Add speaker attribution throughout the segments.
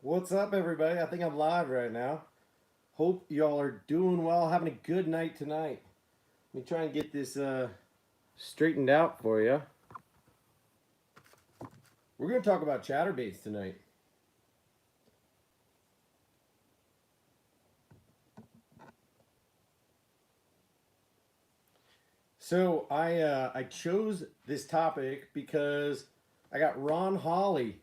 Speaker 1: What's up, everybody? I think I'm live right now. Hope y'all are doing well, having a good night tonight. Let me try and get this straightened out for you. We're going to talk about chatterbaits tonight. So I chose this topic because I got Ron Hawley,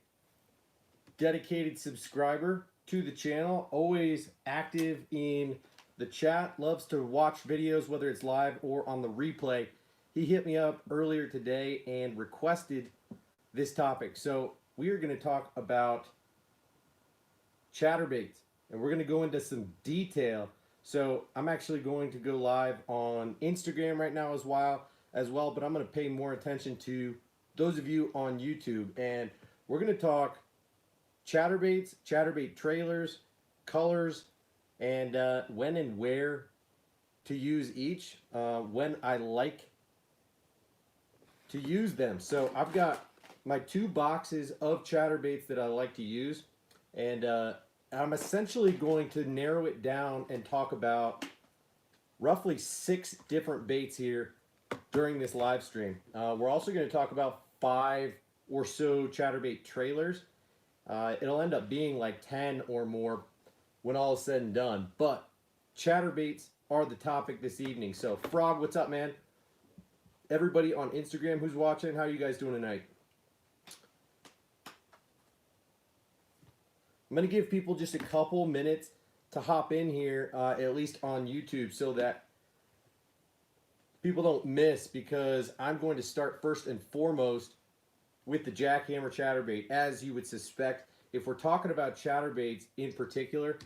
Speaker 1: dedicated subscriber to the channel, always active in the chat, loves to watch videos whether it's live or on the replay. He hit me up earlier today and requested this topic. So we are going to talk about chatterbaits, and we're going to go into some detail. So I'm actually going to go live on Instagram right now as well, but I'm going to pay more attention to those of you on YouTube, and we're going to talk chatterbaits, chatterbait trailers, colors, and when and where to use each, when I like to use them. So I've got my 2 boxes of chatterbaits that I like to use, and I'm essentially going to narrow it down and talk about roughly 6 different baits here during this live stream. We're also going to talk about 5 or so chatterbait trailers. It'll end up being like 10 or more when all is said and done, but chatterbaits are the topic this evening. So Frog, what's up, man? Everybody on Instagram who's watching, how are you guys doing tonight? I'm going to give people just a couple minutes to hop in here, at least on YouTube, so that people don't miss, because I'm going to start first and foremost with the Jackhammer chatterbait. As you would suspect, if we're talking about chatterbaits in particular,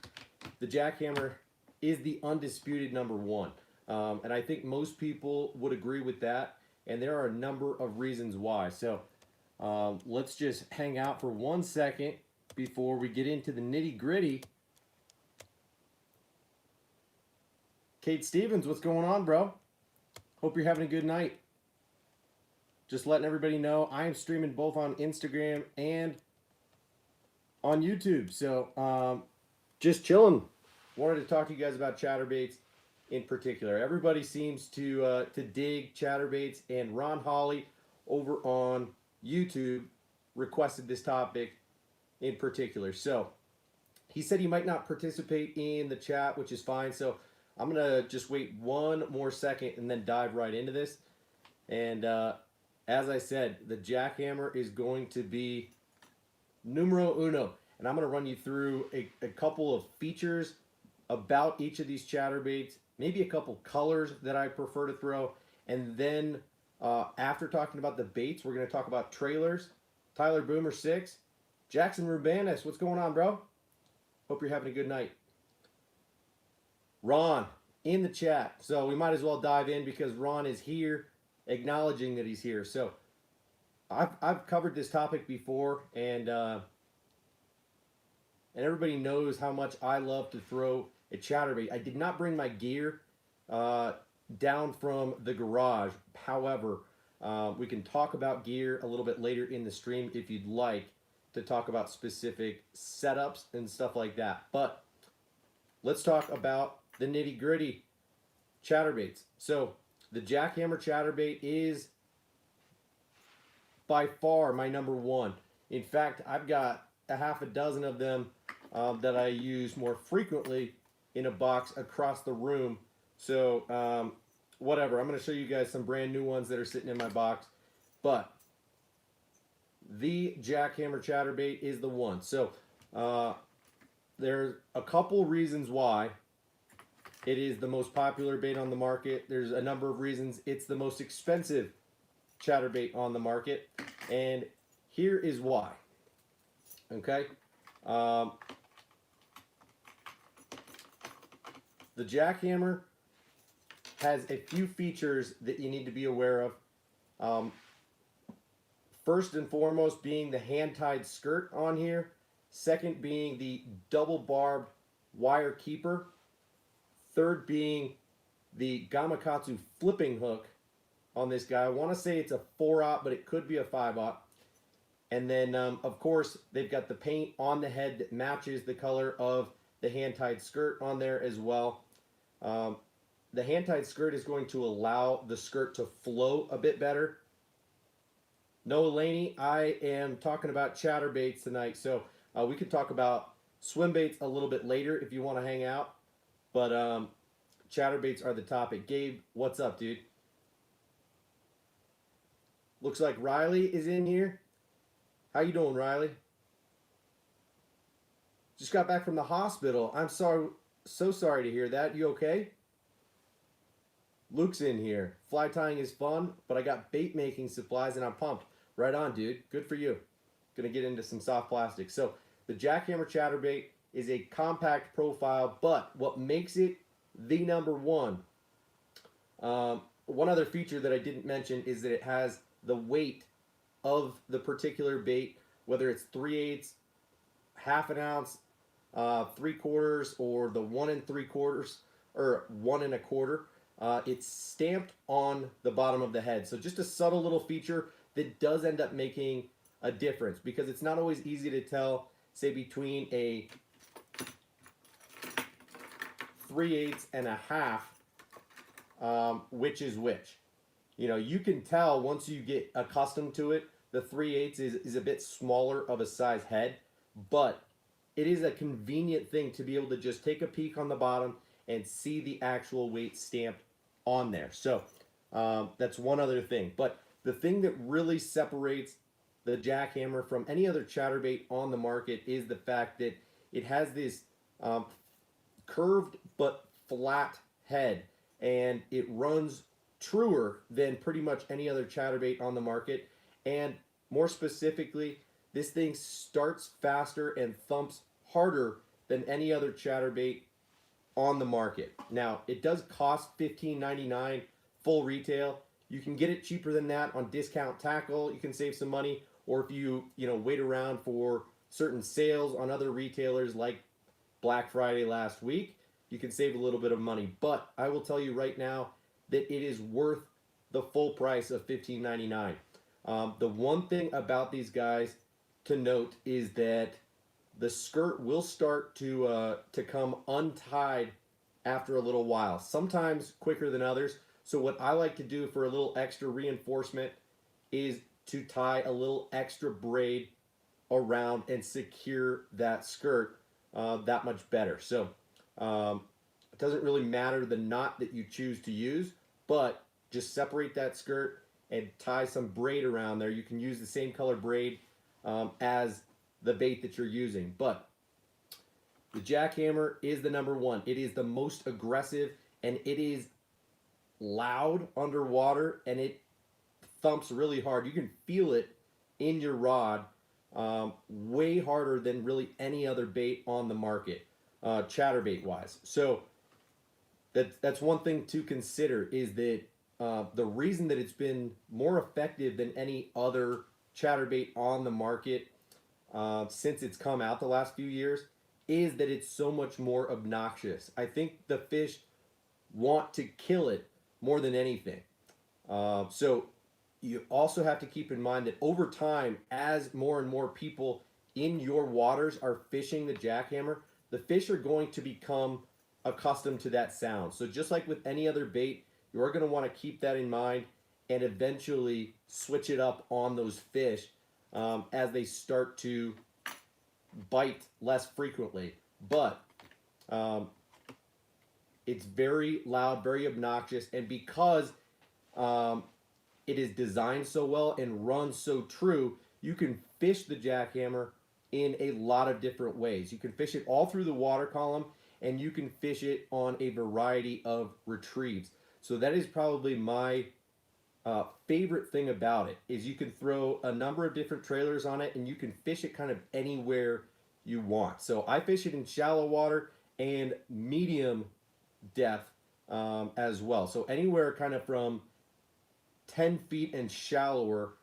Speaker 1: the Jackhammer is the undisputed #1. And I think most people would agree with that, and there are a number of reasons why. So let's just hang out for 1 second before we get into the nitty-gritty. Kate Stevens, what's going on, bro? Hope you're having a good night. Just letting everybody know I am streaming both on Instagram and on YouTube. So just chilling. Wanted to talk to you guys about chatterbaits in particular. Everybody seems to dig chatterbaits, and Ron Hawley over on YouTube requested this topic in particular. So he said he might not participate in the chat, which is fine. So I'm gonna just wait 1 more second and then dive right into this. And as I said, the Jackhammer is going to be numero uno, and I'm gonna run you through a couple of features about each of these chatterbaits, maybe a couple colors that I prefer to throw, and then after talking about the baits, we're gonna talk about trailers. Tyler Boomer 6, Jackson Rubanis, what's going on, bro? Hope you're having a good night. Ron in the chat, so we might as well dive in because Ron is here, acknowledging that he's here. So I've covered this topic before, and everybody knows how much I love to throw a chatterbait. I did not bring my gear down from the garage. However, we can talk about gear a little bit later in the stream if you'd like to talk about specific setups and stuff like that. But let's talk about the nitty-gritty chatterbaits. So the Jackhammer chatterbait is by far my #1. In fact, I've got a half a dozen of them that I use more frequently in a box across the room. So whatever, I'm going to show you guys some brand new ones that are sitting in my box. But the Jackhammer chatterbait is the one. So there's a couple reasons why it is the most popular bait on the market. There's a number of reasons it's the most expensive chatterbait on the market, and here is why. Okay, the Jackhammer has a few features that you need to be aware of. First and foremost being the hand-tied skirt on here. Second being the double barbed wire keeper. Third being the Gamakatsu flipping hook on this guy. I want to say it's a 4-aught, but it could be a 5-aught. And then, of course, they've got the paint on the head that matches the color of the hand-tied skirt on there as well. The hand-tied skirt is going to allow the skirt to flow a bit better. No, Laney, I am talking about chatterbaits tonight, so we could talk about swimbaits a little bit later if you want to hang out. But chatterbaits are the topic. Gabe, what's up, dude? Looks like Riley is in here. How you doing, Riley? Just got back from the hospital. I'm sorry, so sorry to hear that. You okay? Luke's in here. Fly tying is fun, but I got bait making supplies and I'm pumped. Right on, dude. Good for you. Gonna get into some soft plastic. So the Jackhammer Chatterbait is a compact profile, but what makes it the number one, one other feature that I didn't mention is that it has the weight of the particular bait, whether it's 3/8, half an ounce, 3/4, or the 1 3/4 or 1 1/4. It's stamped on the bottom of the head. So just a subtle little feature that does end up making a difference, because it's not always easy to tell, say, between a 3/8 and a half, which is which. You know, you can tell once you get accustomed to it. The 3/8 is a bit smaller of a size head, but it is a convenient thing to be able to just take a peek on the bottom and see the actual weight stamped on there. So that's one other thing. But the thing that really separates the Jackhammer from any other chatterbait on the market is the fact that it has this curved but flat head, and it runs truer than pretty much any other chatterbait on the market. And more specifically, this thing starts faster and thumps harder than any other chatterbait on the market. Now, it does cost $15.99 full retail. You can get it cheaper than that on Discount Tackle. You can save some money, or if you wait around for certain sales on other retailers like Black Friday last week, you can save a little bit of money. But I will tell you right now that it is worth the full price of $15.99. The one thing about these guys to note is that the skirt will start to come untied after a little while, sometimes quicker than others. So what I like to do for a little extra reinforcement is to tie a little extra braid around and secure that skirt that much better. So it doesn't really matter the knot that you choose to use, but just separate that skirt and tie some braid around there. You can use the same color braid as the bait that you're using. But the Jackhammer is the number one. It is the most aggressive, and it is loud underwater, and it thumps really hard. You can feel it in your rod way harder than really any other bait on the market, chatterbait wise. So that's one thing to consider, is that the reason that it's been more effective than any other chatterbait on the market since it's come out the last few years is that it's so much more obnoxious. I think the fish want to kill it more than anything. So you also have to keep in mind that over time, as more and more people in your waters are fishing the Jackhammer, the fish are going to become accustomed to that sound. So just like with any other bait, you're going to want to keep that in mind and eventually switch it up on those fish as they start to bite less frequently. But it's very loud, very obnoxious, and because it is designed so well and runs so true, you can fish the Jackhammer in a lot of different ways. You can fish it all through the water column, and you can fish it on a variety of retrieves. So that is probably my favorite thing about it, is you can throw a number of different trailers on it, and you can fish it kind of anywhere you want. So I fish it in shallow water and medium depth as well. So anywhere kind of from 10 feet and shallower,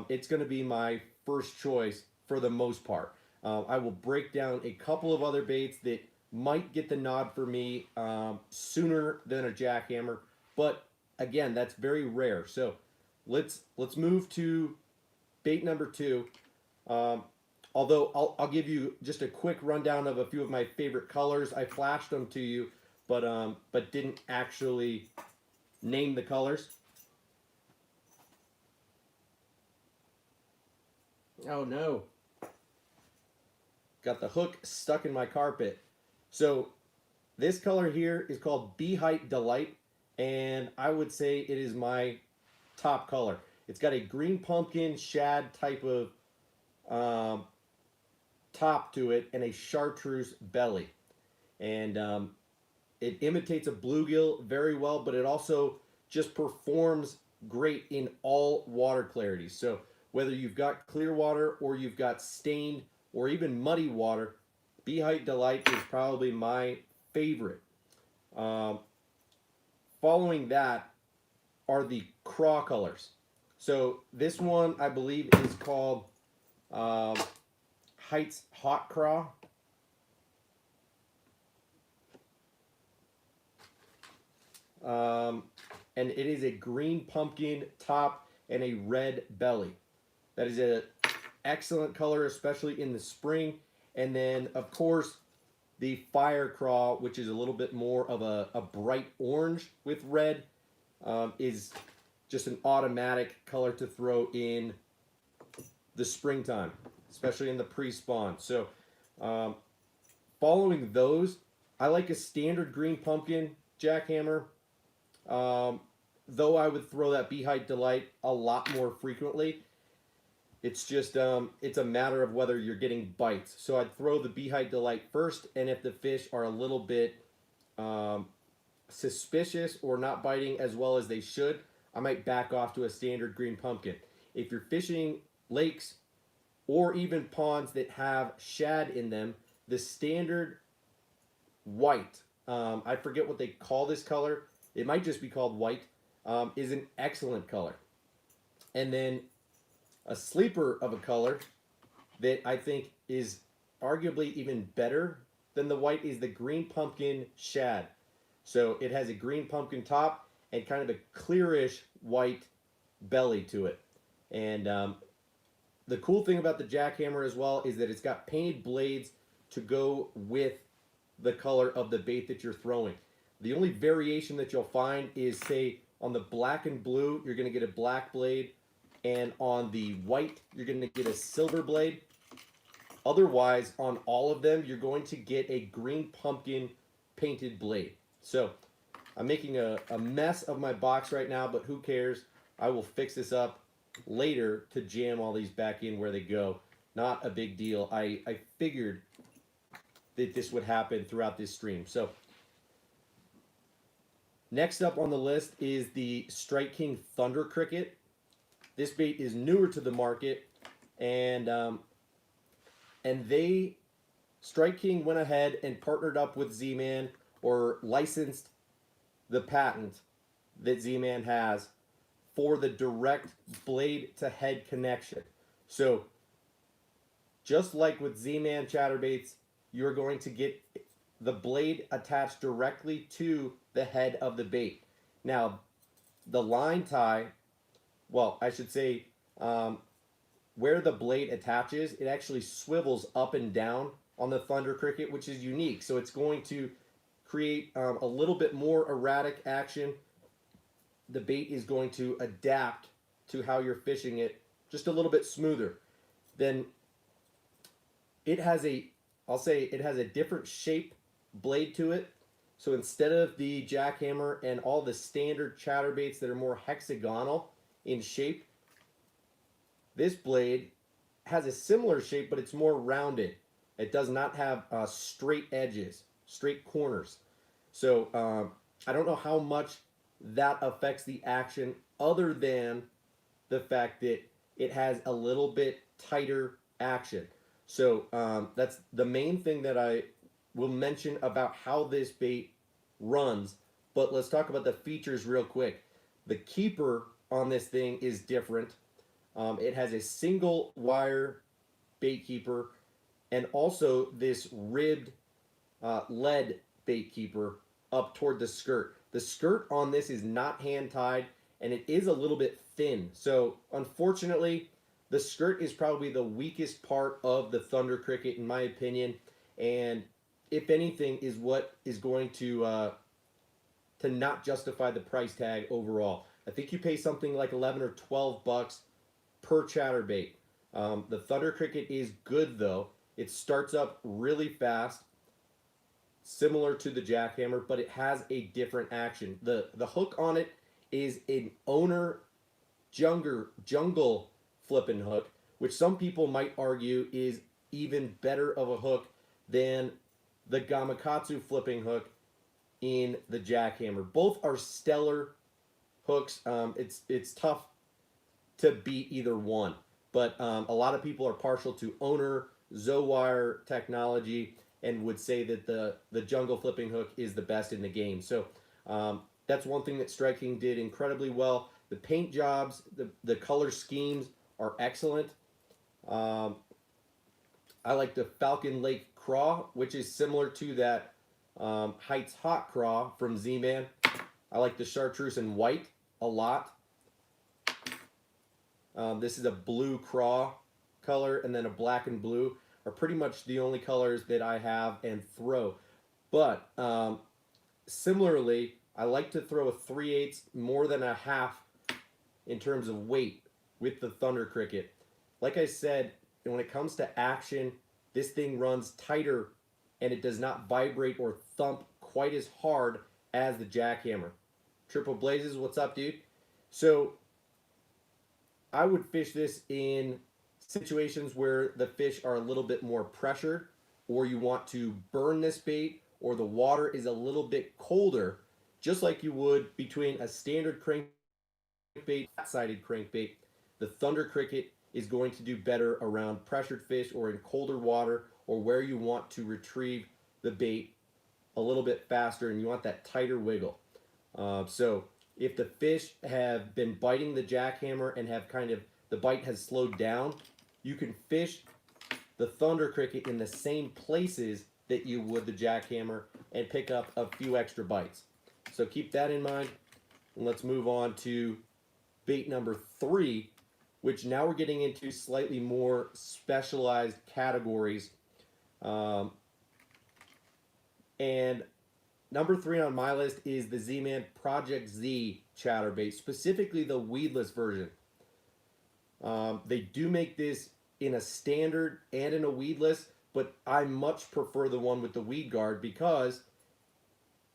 Speaker 1: it's going to be my first choice for the most part. I will break down a couple of other baits that might get the nod for me sooner than a Jackhammer, but again, that's very rare. So let's move to bait number 2. Although I'll give you just a quick rundown of a few of my favorite colors. I flashed them to you, but didn't actually name the colors. Oh no. Got the hook stuck in my carpet. So this color here is called Bee Height Delight, and I would say it is my top color. It's got a green pumpkin shad type of top to it and a chartreuse belly. And it imitates a bluegill very well, but it also just performs great in all water clarities. So whether you've got clear water or you've got stained or even muddy water, Bee Height Delight is probably my favorite. Following that are the craw colors. So this one I believe is called Heights Hot Craw. And it is a green pumpkin top and a red belly. That is an excellent color, especially in the spring. And then, of course, the Fire Craw, which is a little bit more of a bright orange with red, is just an automatic color to throw in the springtime, especially in the pre-spawn. So, following those, I like a standard green pumpkin jackhammer. Though I would throw that Bee Height Delight a lot more frequently. It's just, it's a matter of whether you're getting bites. So I'd throw the Bee Height Delight first, and if the fish are a little bit suspicious or not biting as well as they should, I might back off to a standard green pumpkin. If you're fishing lakes or even ponds that have shad in them, the standard white, I forget what they call this color, it might just be called white, is an excellent color. And then a sleeper of a color that I think is arguably even better than the white is the green pumpkin shad. So it has a green pumpkin top and kind of a clearish white belly to it. And the cool thing about the jackhammer as well is that it's got painted blades to go with the color of the bait that you're throwing. The only variation that you'll find is, say, on the black and blue, you're going to get a black blade, and on the white, you're going to get a silver blade. Otherwise, on all of them, you're going to get a green pumpkin painted blade. So, I'm making a mess of my box right now, but who cares? I will fix this up later to jam all these back in where they go. Not a big deal. I figured that this would happen throughout this stream. So, next up on the list is the Strike King Thunder Cricket. This bait is newer to the market, and Strike King went ahead and partnered up with ZMan, or licensed the patent that ZMan has for the direct blade to head connection. So, just like with ZMan chatterbaits, you're going to get the blade attached directly to the head of the bait. Now, the line tie, well, I should say, where the blade attaches, it actually swivels up and down on the Thunder Cricket, which is unique. So it's going to create a little bit more erratic action. The bait is going to adapt to how you're fishing it just a little bit smoother. Then it has I'll say it has a different shape blade to it. So instead of the jackhammer and all the standard chatterbaits that are more hexagonal in shape, this blade has a similar shape, but it's more rounded. It does not have straight edges, straight corners. So I don't know how much that affects the action other than the fact that it has a little bit tighter action. So that's the main thing that I will mention about how this bait runs. But let's talk about the features real quick. The keeper on this thing is different. It has a single wire bait keeper and also this ribbed lead bait keeper up toward the skirt. The skirt on this is not hand tied and it is a little bit thin. So unfortunately, The skirt is probably the weakest part of the Thunder Cricket, in my opinion, and if anything, is what is going to not justify the price tag overall. I think you pay something like 11 or 12 bucks per chatterbait. The Thunder Cricket is good though. It starts up really fast, similar to the Jackhammer, but it has a different action. The hook on it is an owner jungle flipping hook, which some people might argue is even better of a hook than the Gamakatsu flipping hook in the Jackhammer. Both are stellar hooks. It's tough to beat either one, but a lot of people are partial to owner Zowire technology and would say that the jungle flipping hook is the best in the game. So that's one thing that Strike King did incredibly well. The paint jobs, the color schemes are excellent. I like the Falcon Lake Craw, which is similar to that Heights Hot Craw from Z-Man. I like the Chartreuse in white a lot. This is a blue craw color, and then a black and blue are pretty much the only colors that I have and throw. But similarly, I like to throw a 3/8 more than a half in terms of weight with the Thunder Cricket. Like I said, when it comes to action, this thing runs tighter and it does not vibrate or thump quite as hard as the Jackhammer. Triple Blazes, what's up, dude? So I would fish this in situations where the fish are a little bit more pressured, or you want to burn this bait, or the water is a little bit colder, just like you would between a standard crankbait, flat-sided crankbait. The Thunder Cricket is going to do better around pressured fish or in colder water, or where you want to retrieve the bait a little bit faster and you want that tighter wiggle. So if the fish have been biting the Jackhammer and have kind of, the bite has slowed down, you can fish the Thunder Cricket in the same places that you would the Jackhammer and pick up a few extra bites. So keep that in mind. And let's move on to bait number 3, which now we're getting into slightly more specialized categories. And number 3 on my list is the ZMan Project Z chatterbait, specifically the weedless version. They do make this in a standard and in a weedless, but I much prefer the one with the weed guard, because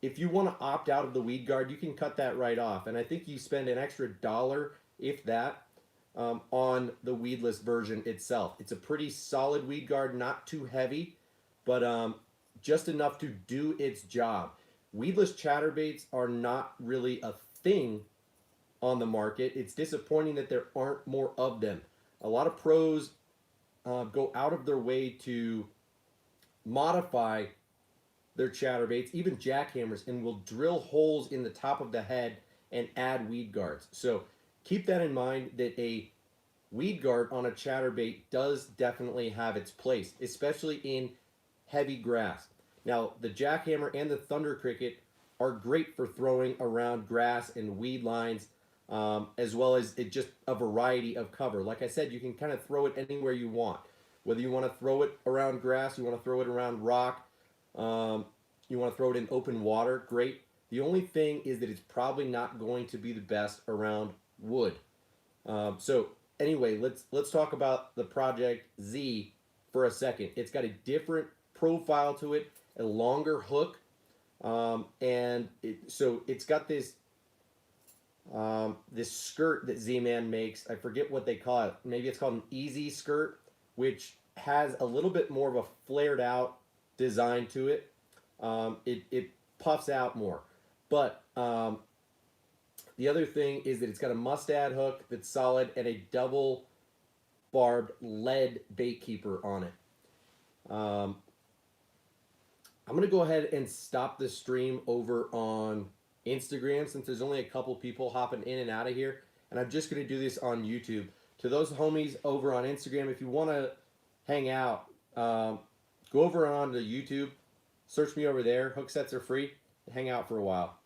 Speaker 1: if you want to opt out of the weed guard, you can cut that right off. And I think you spend an extra $1, if that, on the weedless version itself. It's a pretty solid weed guard, not too heavy, but just enough to do its job. Weedless chatterbaits are not really a thing on the market. It's disappointing that there aren't more of them. A lot of pros go out of their way to modify their chatterbaits, even jackhammers, and will drill holes in the top of the head and add weed guards. So keep that in mind, that a weed guard on a chatterbait does definitely have its place, especially in heavy grass. Now, the Jackhammer and the Thunder Cricket are great for throwing around grass and weed lines, as well as just a variety of cover. Like I said, you can kind of throw it anywhere you want. Whether you want to throw it around grass, you want to throw it around rock, you want to throw it in open water, great. The only thing is that it's probably not going to be the best around wood. So anyway, let's talk about the Project Z for a second. It's got a different profile to it, a longer hook, and so it's got this this skirt that Z-Man makes. I forget what they call it. Maybe it's called an easy skirt, which has a little bit more of a flared out design to it. It puffs out more. But the other thing is that it's got a mustad hook that's solid and a double barbed lead bait keeper on it. I'm going to go ahead and stop the stream over on Instagram, since there's only a couple people hopping in and out of here, and I'm just going to do this on YouTube. To those homies over on Instagram, if you want to hang out, go over onto YouTube, search me over there. Hooksets are free. Hang out for a while.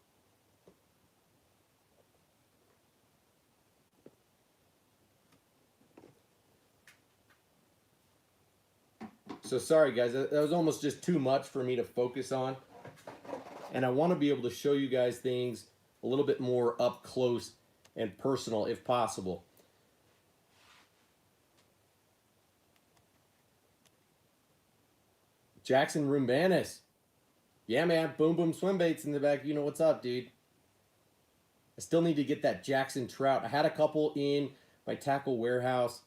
Speaker 1: So sorry guys, that was almost just too much for me to focus on. And I want to be able to show you guys things a little bit more up close and personal if possible. Jackson Rumbanis. Yeah, man. Boom Boom Swimbaits in the back. You know what's up, dude. I still need to get that Jackson Trout. I had a couple in my tackle warehouse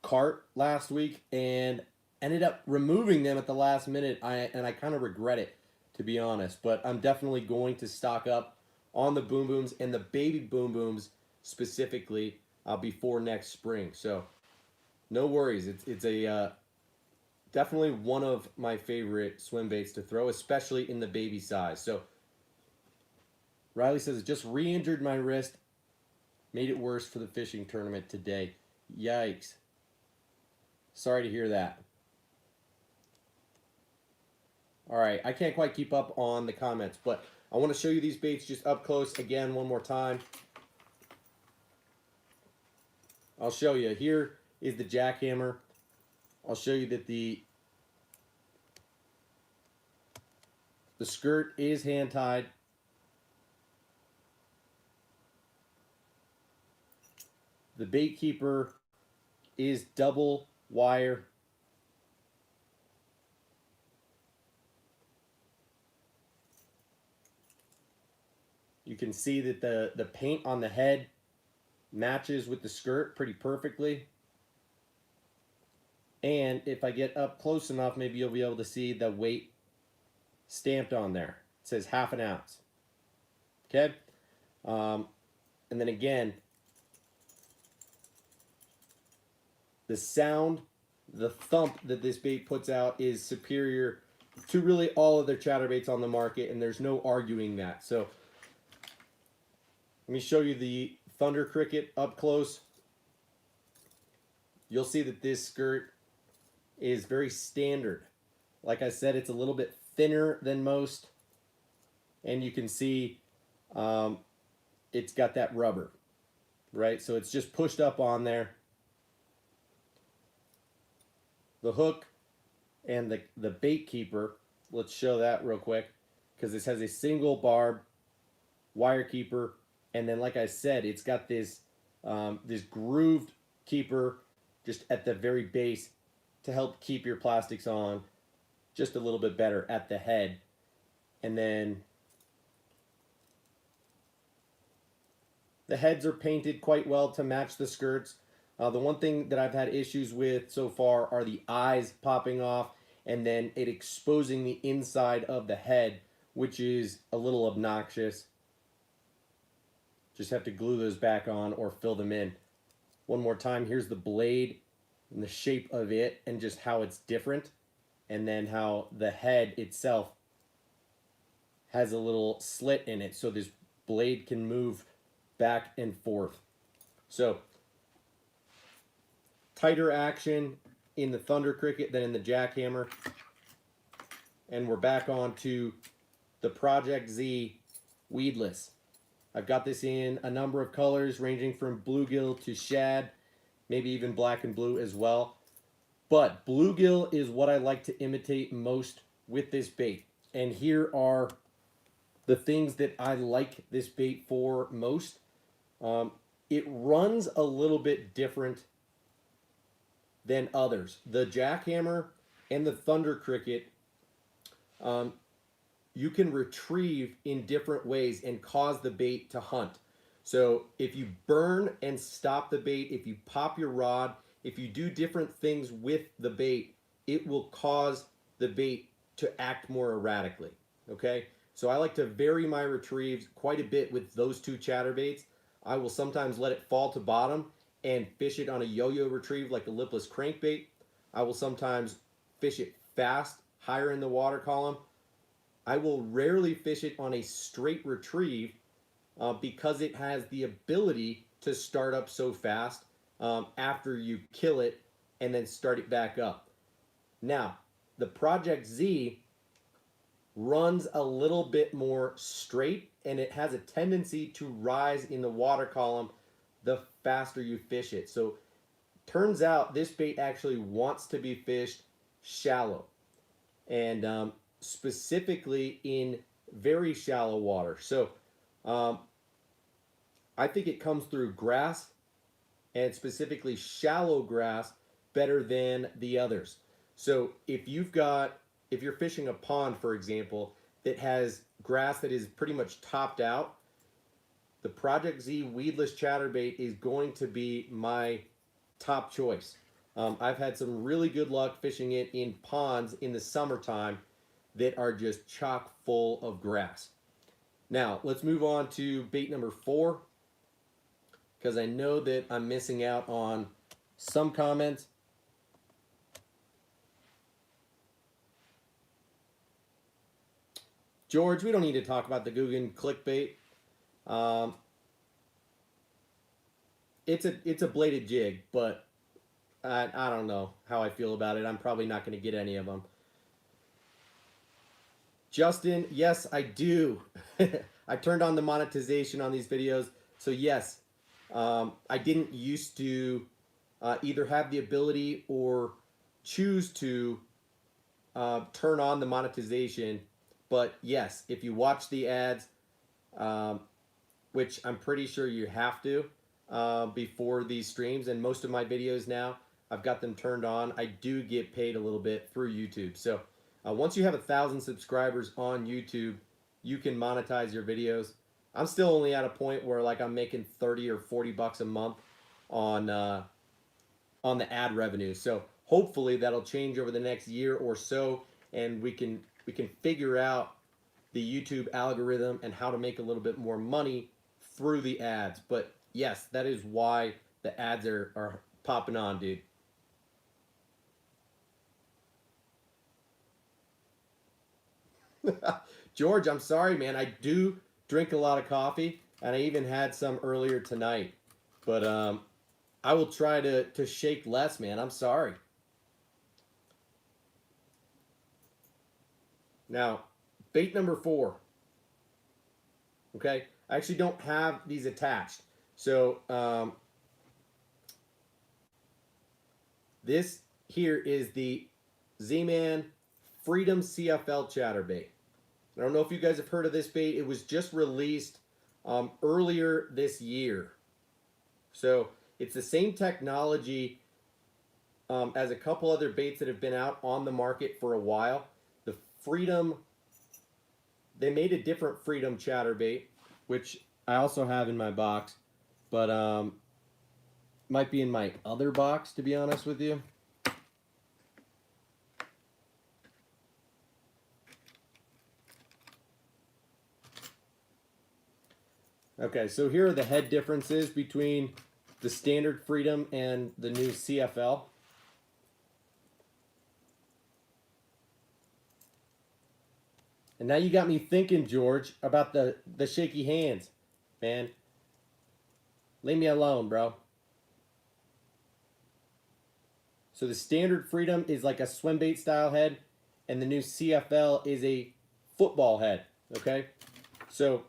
Speaker 1: cart last week and ended up removing them at the last minute. And I kind of regret it, to be honest. But I'm definitely going to stock up on the Boom Booms and the baby Boom Booms specifically before next spring. So no worries. It's a definitely one of my favorite swim baits to throw, especially in the baby size. So Riley says, it just re-injured my wrist, made it worse for the fishing tournament today. Yikes. Sorry to hear that. All right, I can't quite keep up on the comments, but I want to show you these baits just up close again one more time. I'll show you. Here is the Jackhammer. I'll show you that the skirt is hand tied. The bait keeper is double wire. You can see that the paint on the head matches with the skirt pretty perfectly. And if I get up close enough, maybe you'll be able to see the weight stamped on there. It says 1/2 ounce. Okay? And then again, the sound, the thump that this bait puts out is superior to really all other chatterbaits on the market, and there's no arguing that. So let me show you the Thunder Cricket up close. You'll see that this skirt is very standard. Like I said, it's a little bit thinner than most, and you can see it's got that rubber, right? So it's just pushed up on there. The hook and the bait keeper, let's show that real quick, because this has a single barb wire keeper, and then like I said, it's got this this grooved keeper just at the very base to help keep your plastics on just a little bit better at the head. And then the heads are painted quite well to match the skirts. The one thing that I've had issues with so far are the eyes popping off and then it exposing the inside of the head, which is a little obnoxious. Just have to glue those back on or fill them in. One more time, here's the blade and the shape of it and just how it's different, and then how the head itself has a little slit in it so this blade can move back and forth. So tighter action in the Thunder Cricket than in the Jackhammer. And we're back on to the Project Z Weedless. I've got this in a number of colors ranging from bluegill to shad, maybe even black and blue as well. But bluegill is what I like to imitate most with this bait. And here are the things that I like this bait for most. It runs a little bit different than others. The Jackhammer and the Thunder Cricket, you can retrieve in different ways and cause the bait to hunt. So if you burn and stop the bait, if you pop your rod, if you do different things with the bait, it will cause the bait to act more erratically, okay? So I like to vary my retrieves quite a bit with those two chatterbaits. I will sometimes let it fall to bottom and fish it on a yo-yo retrieve like a lipless crankbait. I will sometimes fish it fast, higher in the water column. I will rarely fish it on a straight retrieve because it has the ability to start up so fast after you kill it and then start it back up. Now, the Project Z runs a little bit more straight, and it has a tendency to rise in the water column the faster you fish it. So turns out this bait actually wants to be fished shallow, and specifically in very shallow water. So I think it comes through grass, and specifically shallow grass, better than the others. So if you're fishing a pond, for example, that has grass that is pretty much topped out, the Project Z Weedless Chatterbait is going to be my top choice. I've had some really good luck fishing it in ponds in the summertime that are just chock full of grass. Now, let's move on to bait number 4, because I know that I'm missing out on some comments. George, we don't need to talk about the Guggen clickbait. It's a bladed jig, but I don't know how I feel about it. I'm probably not going to get any of them. Justin, yes, I do. I turned on the monetization on these videos. So yes, I didn't used to either have the ability or choose to turn on the monetization. But yes, if you watch the ads, which I'm pretty sure you have to before these streams, and most of my videos now, I've got them turned on. I do get paid a little bit through YouTube. So once you have 1,000 subscribers on YouTube, you can monetize your videos. I'm still only at a point where like I'm making 30 or 40 bucks a month on the ad revenue. So hopefully that'll change over the next year or so, and we can figure out the YouTube algorithm and how to make a little bit more money through the ads. But yes, that is why the ads are popping on, dude. George, I'm sorry, man. I do drink a lot of coffee, and I even had some earlier tonight. But I will try to shake less, man. I'm sorry. Now, bait number 4. Okay, I actually don't have these attached. So this here is the ZMan Freedom CFL Chatterbait. I don't know if you guys have heard of this bait. It was just released earlier this year. So it's the same technology as a couple other baits that have been out on the market for a while. The Freedom, they made a different Freedom Chatterbait, which I also have in my box, but might be in my other box, to be honest with you. Okay, so here are the head differences between the standard Freedom and the new CFL. And now you got me thinking, George, about the shaky hands, man. Leave me alone, bro. So the standard Freedom is like a Swimbait style head, and the new CFL is a football head, okay? So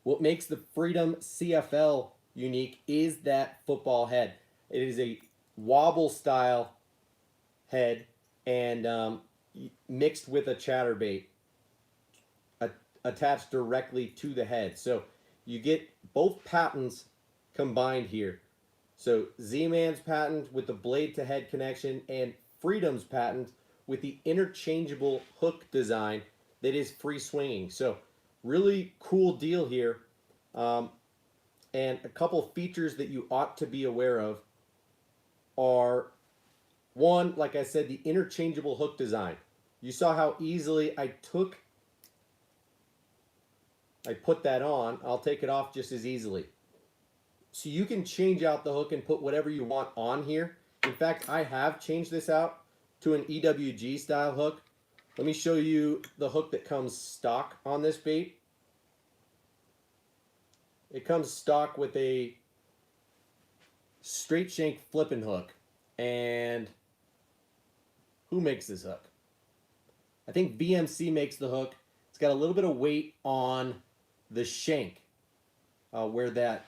Speaker 1: what makes the Freedom CFL unique is that football head. It is a wobble style head, and mixed with a chatterbait attached directly to the head. So you get both patents combined here. So ZMan's patent with the blade to head connection, and Freedom's patent with the interchangeable hook design that is free swinging. So really cool deal here. And a couple features that you ought to be aware of are, one, like I said, the interchangeable hook design. You saw how easily I put that on. I'll take it off just as easily. So you can change out the hook and put whatever you want on here. In fact, I have changed this out to an EWG style hook. Let me show you the hook that comes stock on this bait. It comes stock with a straight shank flipping hook. And who makes this hook? I think BMC makes the hook. It's got a little bit of weight on the shank where that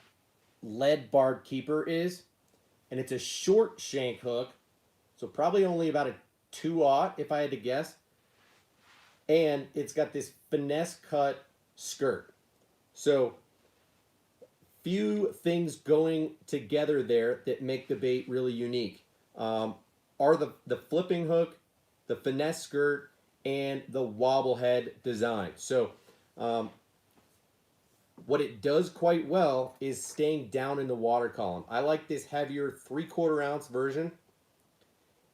Speaker 1: lead barred keeper is. and it's a short shank hook, so probably only about a 2/0 if I had to guess. And it's got this finesse cut skirt. So few things going together there that make the bait really unique. Are the flipping hook, the finesse skirt, and the wobble head design. So what it does quite well is staying down in the water column. I like this heavier 3/4 ounce version,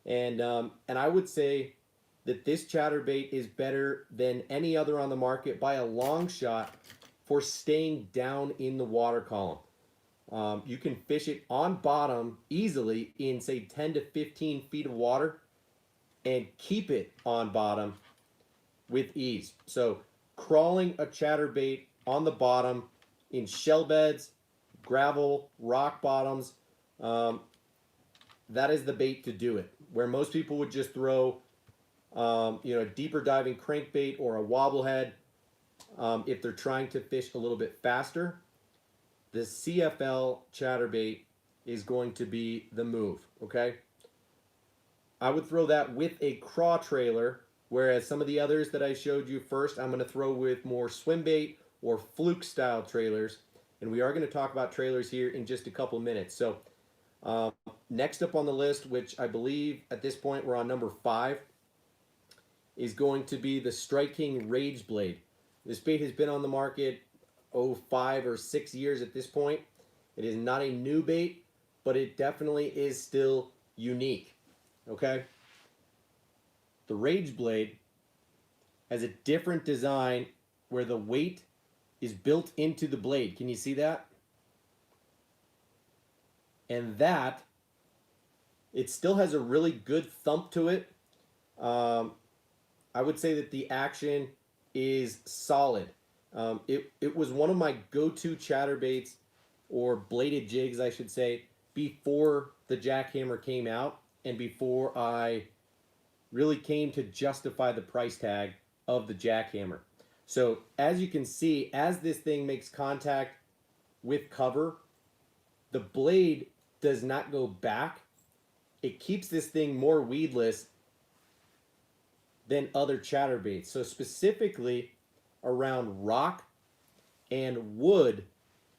Speaker 1: and I would say that this chatterbait is better than any other on the market by a long shot for staying down in the water column. You can fish it on bottom easily in, say, 10 to 15 feet of water and keep it on bottom with ease. So crawling a chatterbait on the bottom in shell beds, gravel, rock bottoms, that is the bait to do it. Where most people would just throw a deeper diving crankbait or a wobblehead if they're trying to fish a little bit faster, the CFL chatterbait is going to be the move, okay? I would throw that with a craw trailer, whereas some of the others that I showed you first, I'm going to throw with more Swimbait or Fluke style trailers, and we are going to talk about trailers here in just a couple minutes. So next up on the list, which I believe at this point we're on number 5, is going to be the Strike King Rage Blade. This bait has been on the market 5 or 6 years at this point. It is not a new bait, but it definitely is still unique. Okay? The Rage Blade has a different design where the weight is built into the blade. Can you see that? And that, it still has a really good thump to it. I would say that the action is solid. It was one of my go-to chatterbaits, or bladed jigs, I should say, before the Jackhammer came out and before I really came to justify the price tag of the Jackhammer. So as you can see, as this thing makes contact with cover, the blade does not go back. It keeps this thing more weedless than other chatterbaits. So specifically around rock and wood,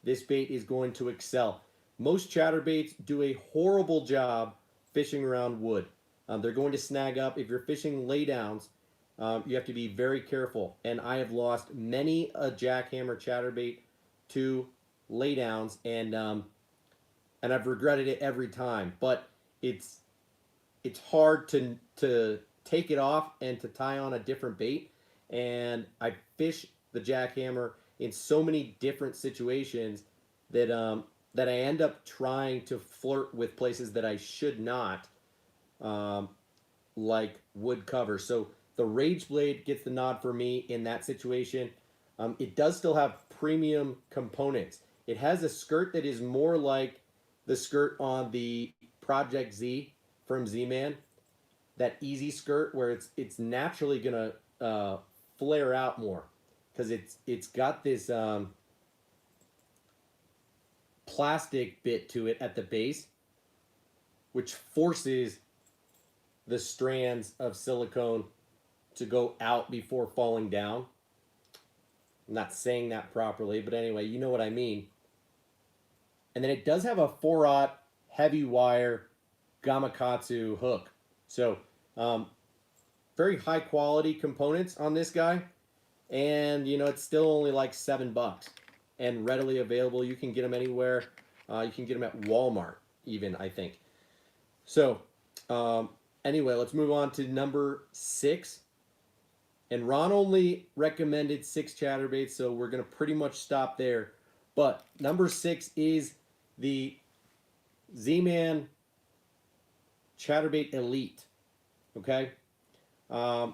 Speaker 1: this bait is going to excel. Most chatterbaits do a horrible job fishing around wood. They're going to snag up. If you're fishing laydowns, you have to be very careful. And I have lost many a Jackhammer chatterbait to laydowns, and I've regretted it every time. But it's hard to take it off and to tie on a different bait. And I fish the Jackhammer in so many different situations that that I end up trying to flirt with places that I should not, like wood cover. So the Rage Blade gets the nod for me in that situation. It does still have premium components. It has a skirt that is more like the skirt on the Project Z from Z-Man. That easy skirt where it's naturally gonna flare out more because it's got this plastic bit to it at the base, which forces the strands of silicone to go out before falling down. I'm not saying that properly, but anyway, you know what I mean. And then it does have a 4/0 heavy wire Gamakatsu hook. So very high quality components on this guy. And it's still only like $7 and readily available. You can get them anywhere. You can get them at Walmart even, I think. So anyway, let's move on to number 6. And Ron only recommended 6 chatterbaits, so we're going to pretty much stop there. But number 6 is the ZMan Chatterbait Elite. Okay? The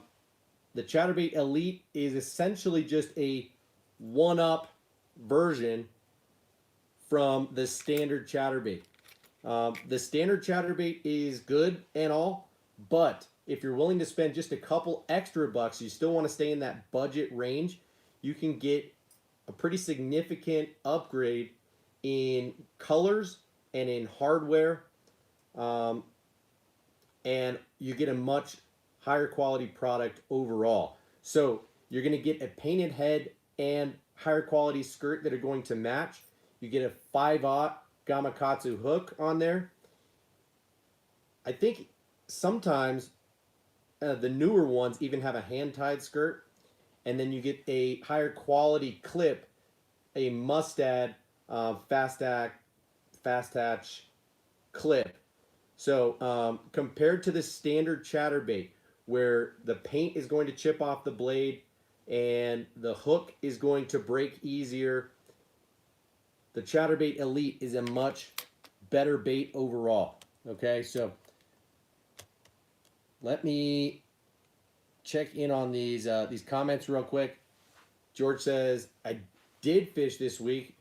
Speaker 1: Chatterbait Elite is essentially just a one-up version from the standard chatterbait. The standard chatterbait is good and all, but if you're willing to spend just a couple extra bucks, you still want to stay in that budget range, you can get a pretty significant upgrade in colors and in hardware and you get a much higher quality product overall. So you're going to get a painted head and higher quality skirt that are going to match. You get a 5/0 Gamakatsu hook on there. I think sometimes the newer ones even have a hand-tied skirt, and then you get a higher quality clip, a Mustad fast hatch clip. So compared to the standard chatterbait, where the paint is going to chip off the blade and the hook is going to break easier, the Chatterbait Elite is a much better bait overall. Okay, so let me check in on these comments real quick. George says, I did fish this week,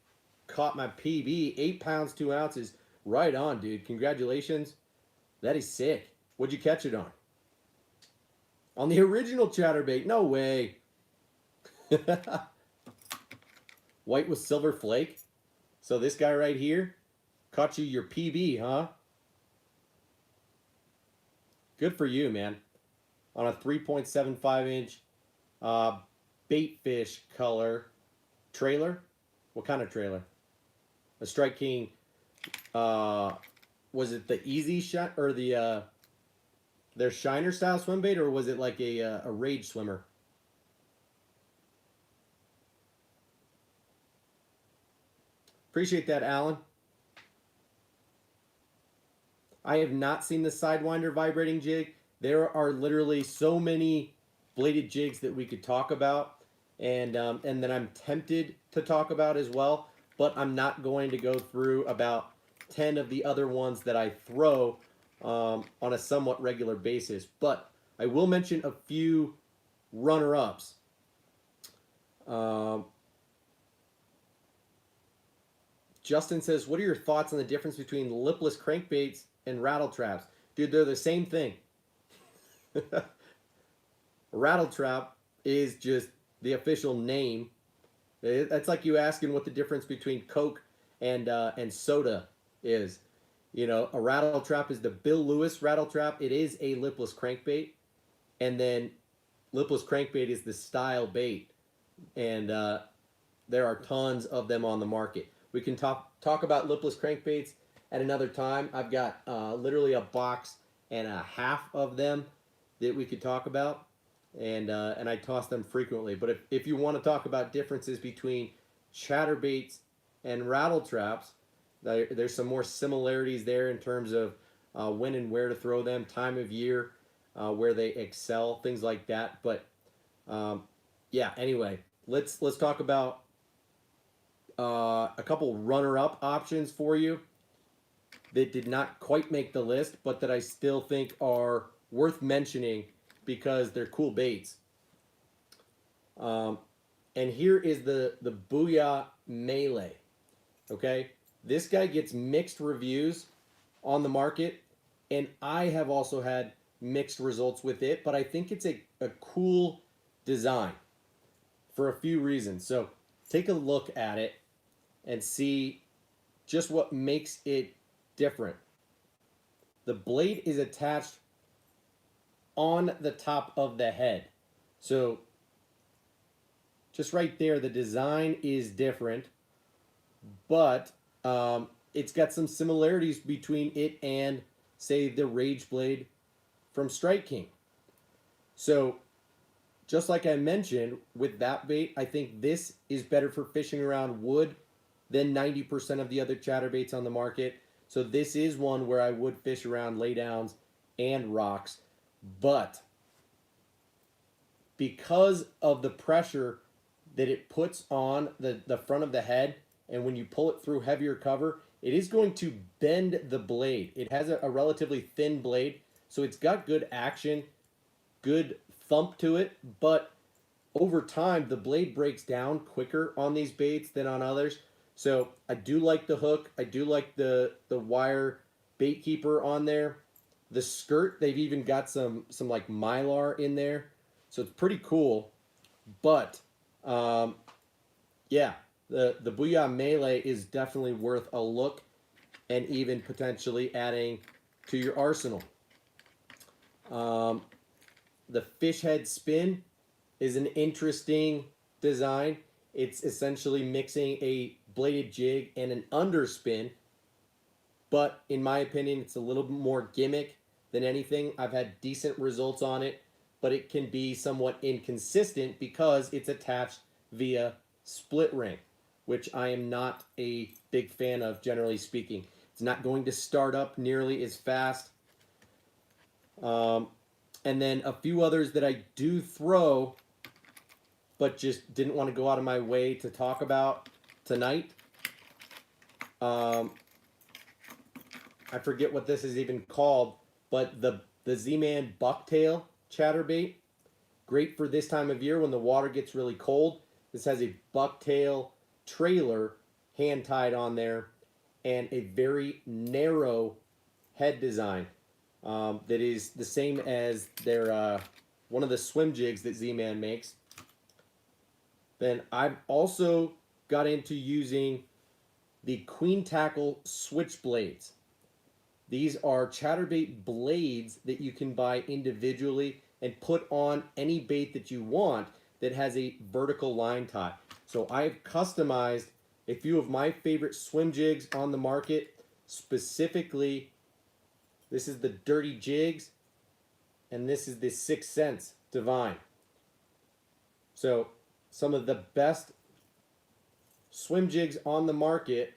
Speaker 1: caught my PB, 8 pounds 2 ounces. Right on, dude. Congratulations. That is sick. What'd you catch it on? On the original chatterbait? No way. White with silver flake. So this guy right here caught you your PB, huh? Good for you, man. On a 3.75 inch bait fish color trailer. What kind of trailer? A Strike King. Was it the Easy Shot or the their Shiner style swim bait, or was it like a Rage swimmer? Appreciate that, Alan. I have not seen the Sidewinder vibrating jig. There are literally so many bladed jigs that we could talk about, and that I'm tempted to talk about as well, but I'm not going to go through about 10 of the other ones that I throw on a somewhat regular basis. But I will mention a few runner-ups. Justin says, what are your thoughts on the difference between lipless crankbaits and rattle traps? Dude, they're the same thing. A rattle trap is just the official name. That's like you asking what the difference between Coke and soda is. You know, a rattle trap is the Bill Lewis rattle trap. It is a lipless crankbait. And then lipless crankbait is the style bait. And there are tons of them on the market. We can talk about lipless crankbaits at another time. I've got literally a box and a half of them that we could talk about, and I toss them frequently. But if you want to talk about differences between chatterbaits and rattle traps, there's some more similarities there in terms of when and where to throw them, time of year, where they excel, things like that. But yeah, anyway, let's talk about a couple runner-up options for you that did not quite make the list, but that I still think are worth mentioning because they're cool baits. And here is the Booyah Melee. Okay, this guy gets mixed reviews on the market, and I have also had mixed results with it, but I think it's a cool design for a few reasons. So take a look at it and see just what makes it different. The blade is attached on the top of the head. So just right there, the design is different, but it's got some similarities between it and, say, the Rage Blade from Strike King. So just like I mentioned with that bait, I think this is better for fishing around wood than 90% of the other chatterbaits on the market. So this is one where I would fish around laydowns and rocks. But because of the pressure that it puts on the front of the head, and when you pull it through heavier cover, it is going to bend the blade. It has a relatively thin blade, so it's got good action, good thump to it, but over time, the blade breaks down quicker on these baits than on others. So I do like the hook. I do like the wire bait keeper on there. The skirt, they've even got some like mylar in there. So it's pretty cool. But yeah, the Booyah Melee is definitely worth a look, and even potentially adding to your arsenal. The fish head spin is an interesting design. It's essentially mixing a bladed jig and an underspin, but in my opinion, it's a little bit more gimmick than anything. I've had decent results on it, but it can be somewhat inconsistent because it's attached via split ring, which I am not a big fan of, generally speaking. It's not going to start up nearly as fast. And then a few others that I do throw, but just didn't want to go out of my way to talk about tonight. I forget what this is even called, but the ZMan Bucktail Chatterbait. Great for this time of year when the water gets really cold. This has a bucktail trailer hand tied on there and a very narrow head design that is the same as their one of the swim jigs that ZMan makes. Then I've also got into using the Queen Tackle Switchblades. These are chatterbait blades that you can buy individually and put on any bait that you want that has a vertical line tie. So I've customized a few of my favorite swim jigs on the market. Specifically, this is the Dirty Jigs, and this is the 6 Sense Divine. So some of the best swim jigs on the market,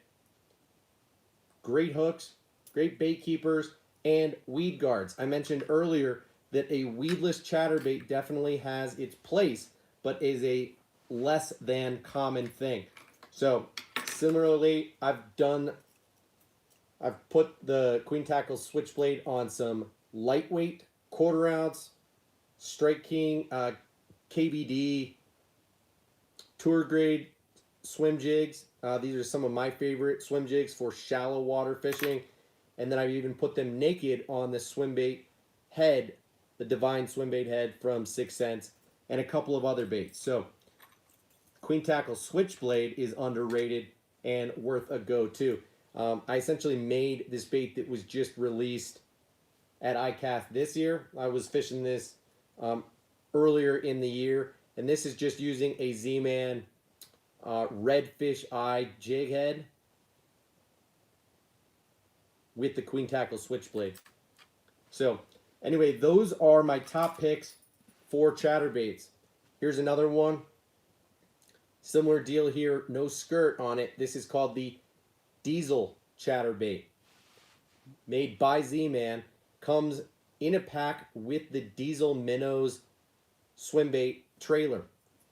Speaker 1: great hooks, great bait keepers, and weed guards. I mentioned earlier that a weedless chatterbait definitely has its place, but is a less than common thing. So similarly, I've put the Queen Tackle Switchblade on some lightweight 1/4 ounce Strike King KBD tour grade swim jigs. These are some of my favorite swim jigs for shallow water fishing. And then I've even put them naked on the Swimbait head, the Divine Swimbait head from 6 Sense, and a couple of other baits. So Queen Tackle Switchblade is underrated and worth a go too. I essentially made this bait that was just released at ICAST this year. I was fishing this earlier in the year, and this is just using a ZMan Redfish Eye jig head with the Queen Tackle Switchblade. So anyway, those are my top picks for chatterbaits. Here's another one. Similar deal here, no skirt on it. This is called the Diesel Chatterbait. Made by ZMan. Comes in a pack with the Diesel Minnows Swimbait trailer,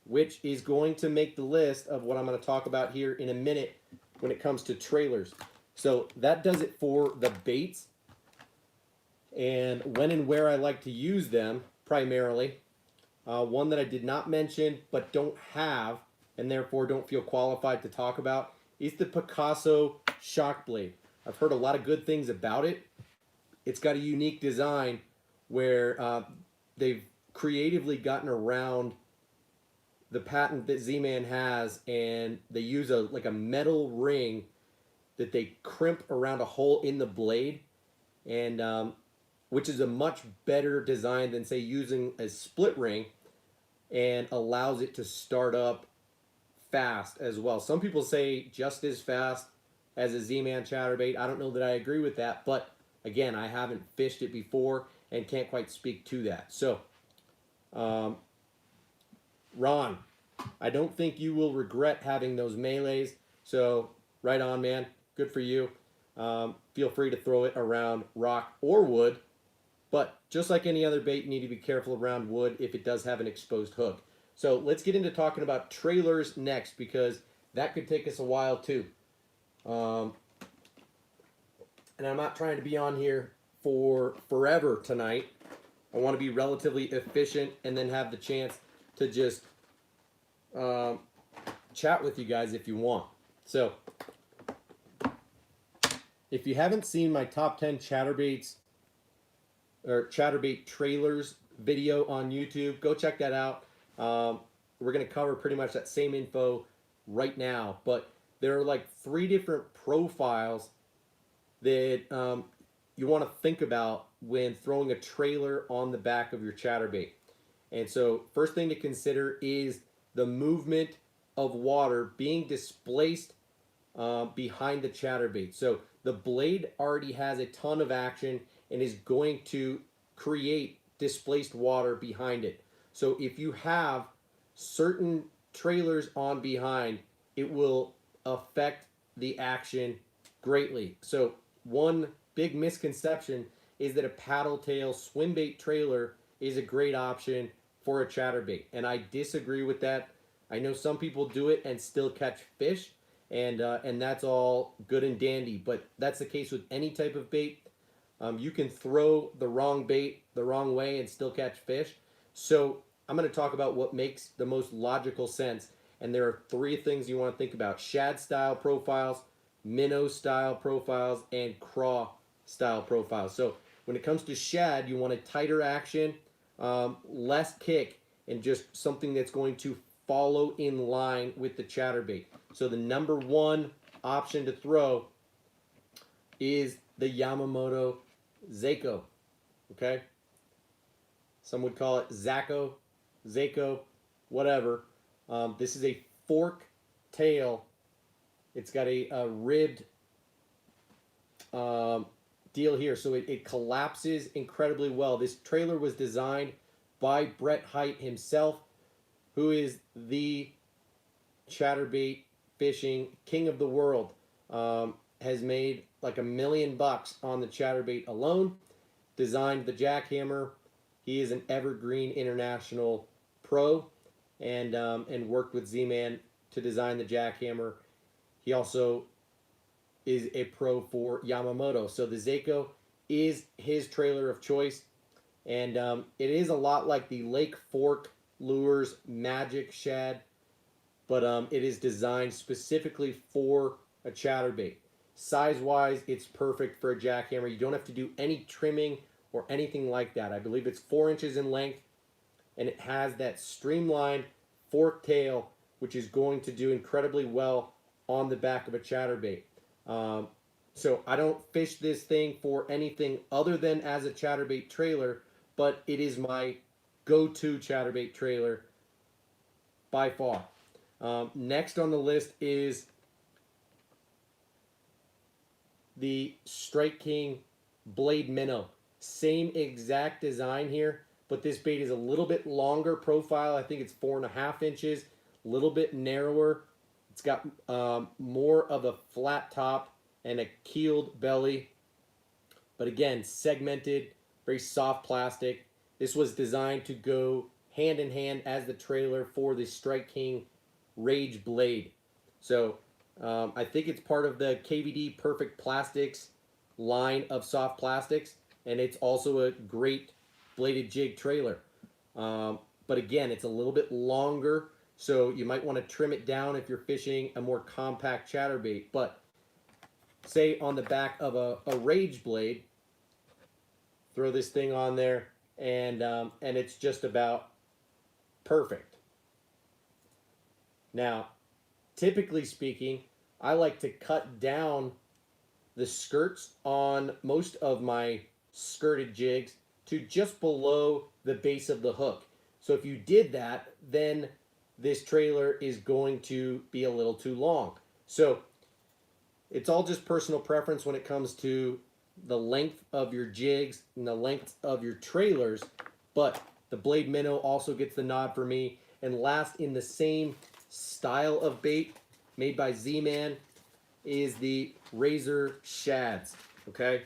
Speaker 1: which is going to make the list of what I'm going to talk about here in a minute when it comes to trailers. So that does it for the baits and when and where I like to use them primarily. One that I did not mention but don't have and therefore don't feel qualified to talk about is the Picasso shock blade. I've heard a lot of good things about it. It's got a unique design where they've creatively gotten around the patent that ZMan has, and they use like a metal ring that they crimp around a hole in the blade, and which is a much better design than, say, using a split ring, and allows it to start up fast as well. Some people say just as fast as a ZMan chatterbait. I don't know that I agree with that, but again, I haven't fished it before and can't quite speak to that. So, Ron, I don't think you will regret having those melees. So, right on, man. Good for you. Feel free to throw it around rock or wood. But just like any other bait, you need to be careful around wood if it does have an exposed hook. So let's get into talking about trailers next, because that could take us a while too. And I'm not trying to be on here for forever tonight. I want to be relatively efficient and then have the chance to just chat with you guys if you want. So if you haven't seen my top 10 chatterbaits or chatterbait trailers video on YouTube, go check that out. We're going to cover pretty much that same info right now, but there are like 3 different profiles that you want to think about when throwing a trailer on the back of your chatterbait. And so first thing to consider is the movement of water being displaced behind the chatterbait. So the blade already has a ton of action and is going to create displaced water behind it. So if you have certain trailers on behind, it will affect the action greatly. So one big misconception is that a paddle tail swim bait trailer is a great option for a chatterbait, and I disagree with that. I know some people do it and still catch fish, and that's all good and dandy, but that's the case with any type of bait. You can throw the wrong bait the wrong way and still catch fish. So I'm going to talk about what makes the most logical sense, and there are three things you want to think about: shad style profiles, minnow style profiles, and craw style profiles. So when it comes to shad, you want a tighter action, less kick, and just something that's going to follow in line with the chatterbait. So the number one option to throw is the Yamamoto Zako. Okay? Some would call it Zako, Zako, whatever. This is a fork tail. It's got a ribbed deal here, so it collapses incredibly well. This trailer was designed by Brett Hite himself, who is the chatterbait fishing king of the world. Has made like $1 million on the chatterbait alone. Designed the Jackhammer. He is an evergreen international pro, and worked with Z-Man to design the Jackhammer. He also is a pro for Yamamoto. So the Zako is his trailer of choice, and it is a lot like the Lake Fork Lures Magic Shad, but it is designed specifically for a chatterbait. Size-wise, it's perfect for a jackhammer. You don't have to do any trimming or anything like that. I believe it's 4 inches in length, and it has that streamlined fork tail, which is going to do incredibly well on the back of a chatterbait. So I don't fish this thing for anything other than as a chatterbait trailer, but it is my go-to chatterbait trailer by far. Next on the list is the Strike King Blade Minnow. Same exact design here, but this bait is a little bit longer profile. I think it's 4.5 inches, a little bit narrower. It's got more of a flat top and a keeled belly, but again, segmented, very soft plastic. This was designed to go hand in hand as the trailer for the Strike King Rage Blade. So I think it's part of the KVD Perfect Plastics line of soft plastics, and it's also a great bladed jig trailer. But again, it's a little bit longer, so you might want to trim it down if you're fishing a more compact chatterbait. But say on the back of a Rage blade, throw this thing on there, and it's just about perfect. Now, typically speaking, I like to cut down the skirts on most of my skirted jigs to just below the base of the hook. So if you did that, then this trailer is going to be a little too long. So it's all just personal preference when it comes to the length of your jigs and the length of your trailers, but the Blade Minnow also gets the nod for me. And last in the same style of bait made by Z-Man is the Razor Shads, okay?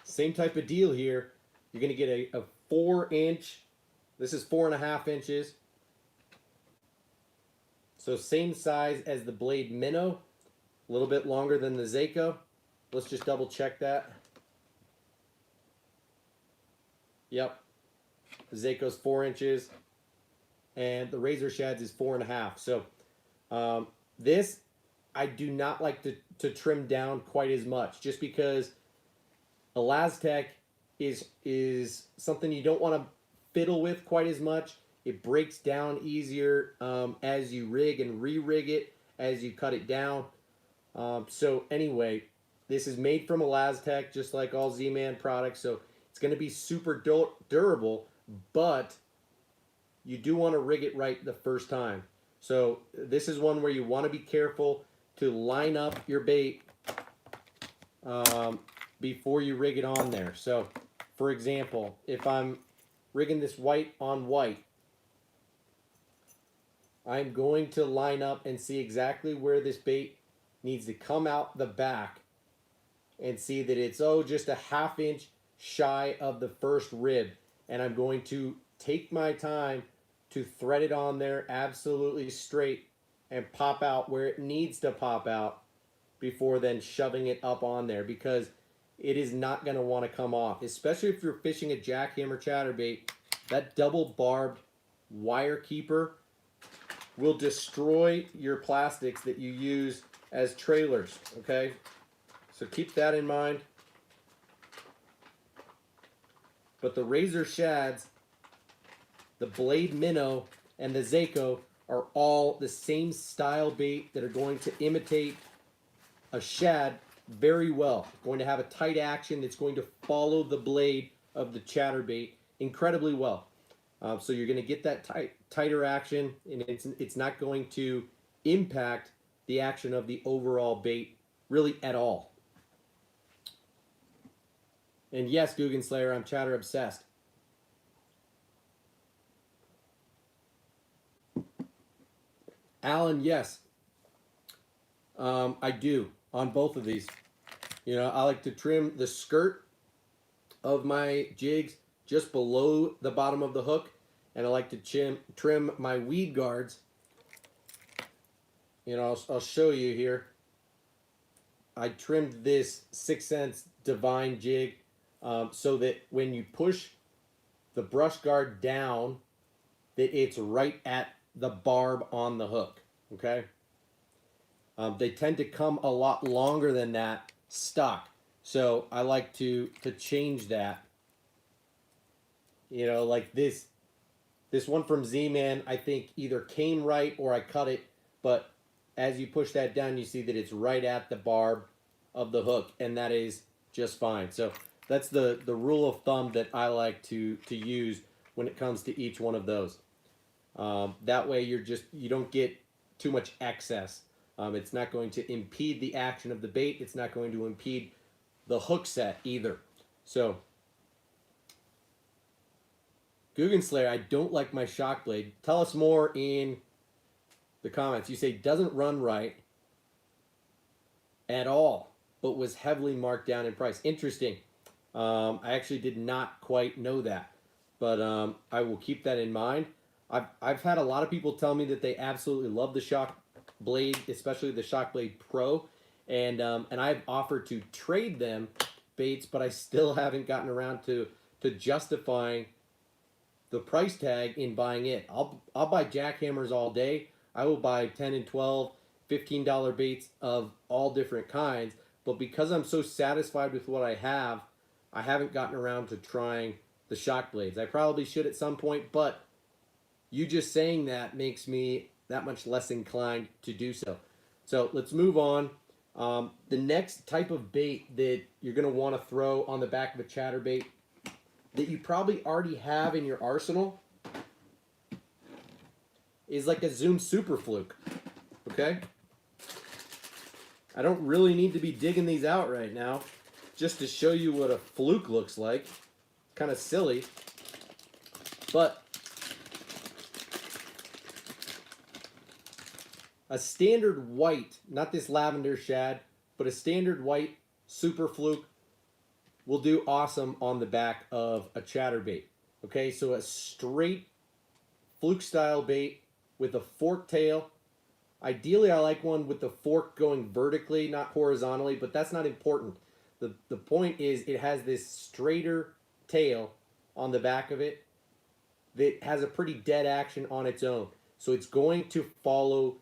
Speaker 1: Same type of deal here. You're going to get a 4-inch. This is 4.5 inches. So same size as the Blade Minnow. A little bit longer than the Zako. Let's just double check that. Yep. The Zako's 4 inches. And the Razor Shads is 4.5. So this, I do not like to trim down quite as much, just because Elastec is something you don't want to fiddle with quite as much. It breaks down easier as you rig and re-rig it as you cut it down. So anyway, this is made from Elastec, just like all ZMan products. So it's going to be super durable, but you do want to rig it right the first time. So this is one where you want to be careful to line up your bait before you rig it on there. So for example, if I'm rigging this white on white, I'm going to line up and see exactly where this bait needs to come out the back and see that it's, just a ½ inch shy of the first rib. And I'm going to take my time to thread it on there absolutely straight and pop out where it needs to pop out before then shoving it up on there, because it is not going to want to come off, especially if you're fishing a jackhammer chatterbait. That double barbed wire keeper will destroy your plastics that you use as trailers, okay? So keep that in mind. But the razor shads, the blade minnow, and the Zako are all the same style bait that are going to imitate a shad very well. Going to have a tight action that's going to follow the blade of the chatterbait incredibly well. So you're going to get that tighter action, and it's not going to impact the action of the overall bait really at all. And yes, Guggen Slayer, I'm chatter obsessed. Alan, yes. I do on both of these. You know, I like to trim the skirt of my jigs just below the bottom of the hook, and I like to trim my weed guards. You know, I'll show you here. I trimmed this 6 cents Divine jig so that when you push the brush guard down, that it's right at the barb on the hook, okay? They tend to come a lot longer than that stock, so I like to change that. You know, like this one from ZMan, I think either came right or I cut it, but as you push that down, you see that it's right at the barb of the hook, and that is just fine. So that's the rule of thumb that I like to use when it comes to each one of those. That way you don't get too much excess. It's not going to impede the action of the bait. It's not going to impede the hook set either. So, Guggen Slayer, I don't like my shock blade. Tell us more in the comments. You say doesn't run right at all, but was heavily marked down in price. Interesting. I actually did not quite know that, but I will keep that in mind. I've had a lot of people tell me that they absolutely love the shock blade, especially the Shock Blade Pro, and I've offered to trade them baits, but I still haven't gotten around to justifying the price tag in buying it. I'll buy jackhammers all day. I will buy $10 and $12, $15 baits of all different kinds, but because I'm so satisfied with what I haven't gotten around to trying the shock blades. I probably should at some point, but you just saying that makes me that much less inclined to do so. So let's move on. The next type of bait that you're going to want to throw on the back of a chatterbait that you probably already have in your arsenal is like a Zoom Super Fluke. Okay? I don't really need to be digging these out right now just to show you what a fluke looks like. Kind of silly. But a standard white, not this lavender shad, but a standard white Super Fluke will do awesome on the back of a chatterbait. Okay, so a straight fluke style bait with a fork tail. Ideally, I like one with the fork going vertically, not horizontally, but that's not important. The point is it has this straighter tail on the back of it that has a pretty dead action on its own. So it's going to follow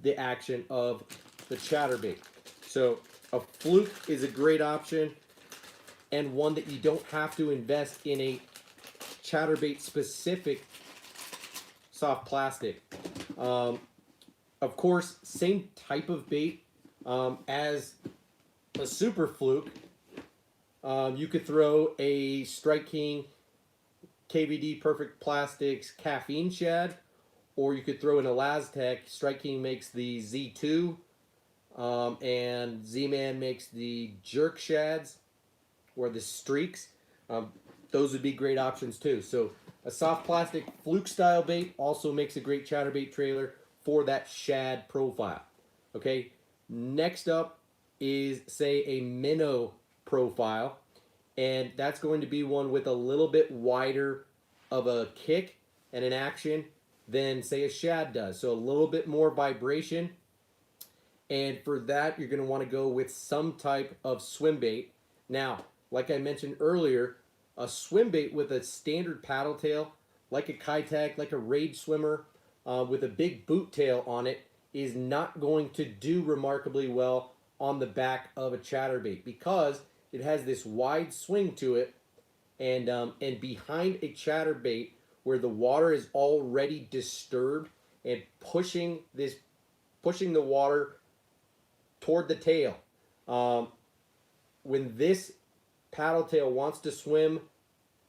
Speaker 1: the action of the chatterbait. So a fluke is a great option, and one that you don't have to invest in a chatterbait specific soft plastic. Of course, same type of bait as a Super Fluke. You could throw a Strike King KVD Perfect Plastics Caffeine Shad, or you could throw an Elastec. Strike King makes the Z2, and ZMan makes the Jerk Shads, or the Streaks. Those would be great options too. So a soft plastic Fluke style bait also makes a great chatterbait trailer for that shad profile. Okay, next up is, say, a minnow profile, and that's going to be one with a little bit wider of a kick and an action than, say, a shad does. So a little bit more vibration, and for that you're going to want to go with some type of swim bait. Now, like I mentioned earlier, a swim bait with a standard paddle tail, like a Kitech, like a Rage Swimmer, with a big boot tail on it, is not going to do remarkably well on the back of a chatterbait because it has this wide swing to it, and behind a chatterbait where the water is already disturbed and pushing the water toward the tail. When this paddle tail wants to swim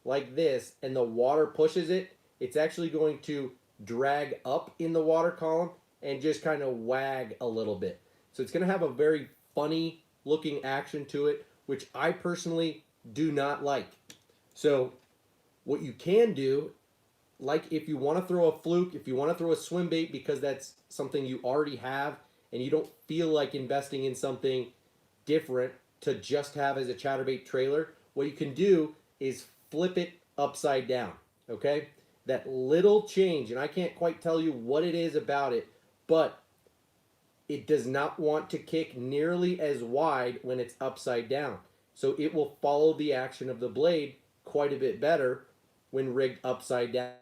Speaker 1: like this and the water pushes it, it's actually going to drag up in the water column and just kind of wag a little bit. So it's going to have a very funny looking action to it, which I personally do not like. So what you can do, like if you want to throw a Fluke, if you want to throw a swim bait because that's something you already have and you don't feel like investing in something different to just have as a chatterbait trailer, what you can do is flip it upside down, okay? That little change, and I can't quite tell you what it is about it, but it does not want to kick nearly as wide when it's upside down. So it will follow the action of the blade quite a bit better when rigged upside down.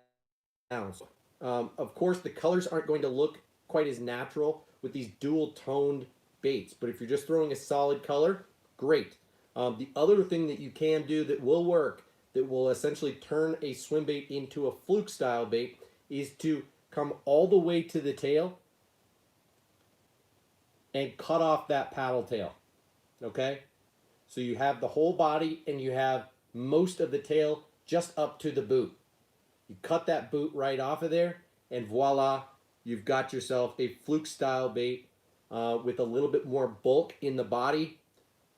Speaker 1: Of course, the colors aren't going to look quite as natural with these dual-toned baits, but if you're just throwing a solid color, great. The other thing that you can do that will work, that will essentially turn a swim bait into a Fluke style bait, is to come all the way to the tail and cut off that paddle tail, okay? So you have the whole body and you have most of the tail just up to the boot. You cut that boot right off of there, and voila, you've got yourself a Fluke style bait with a little bit more bulk in the body,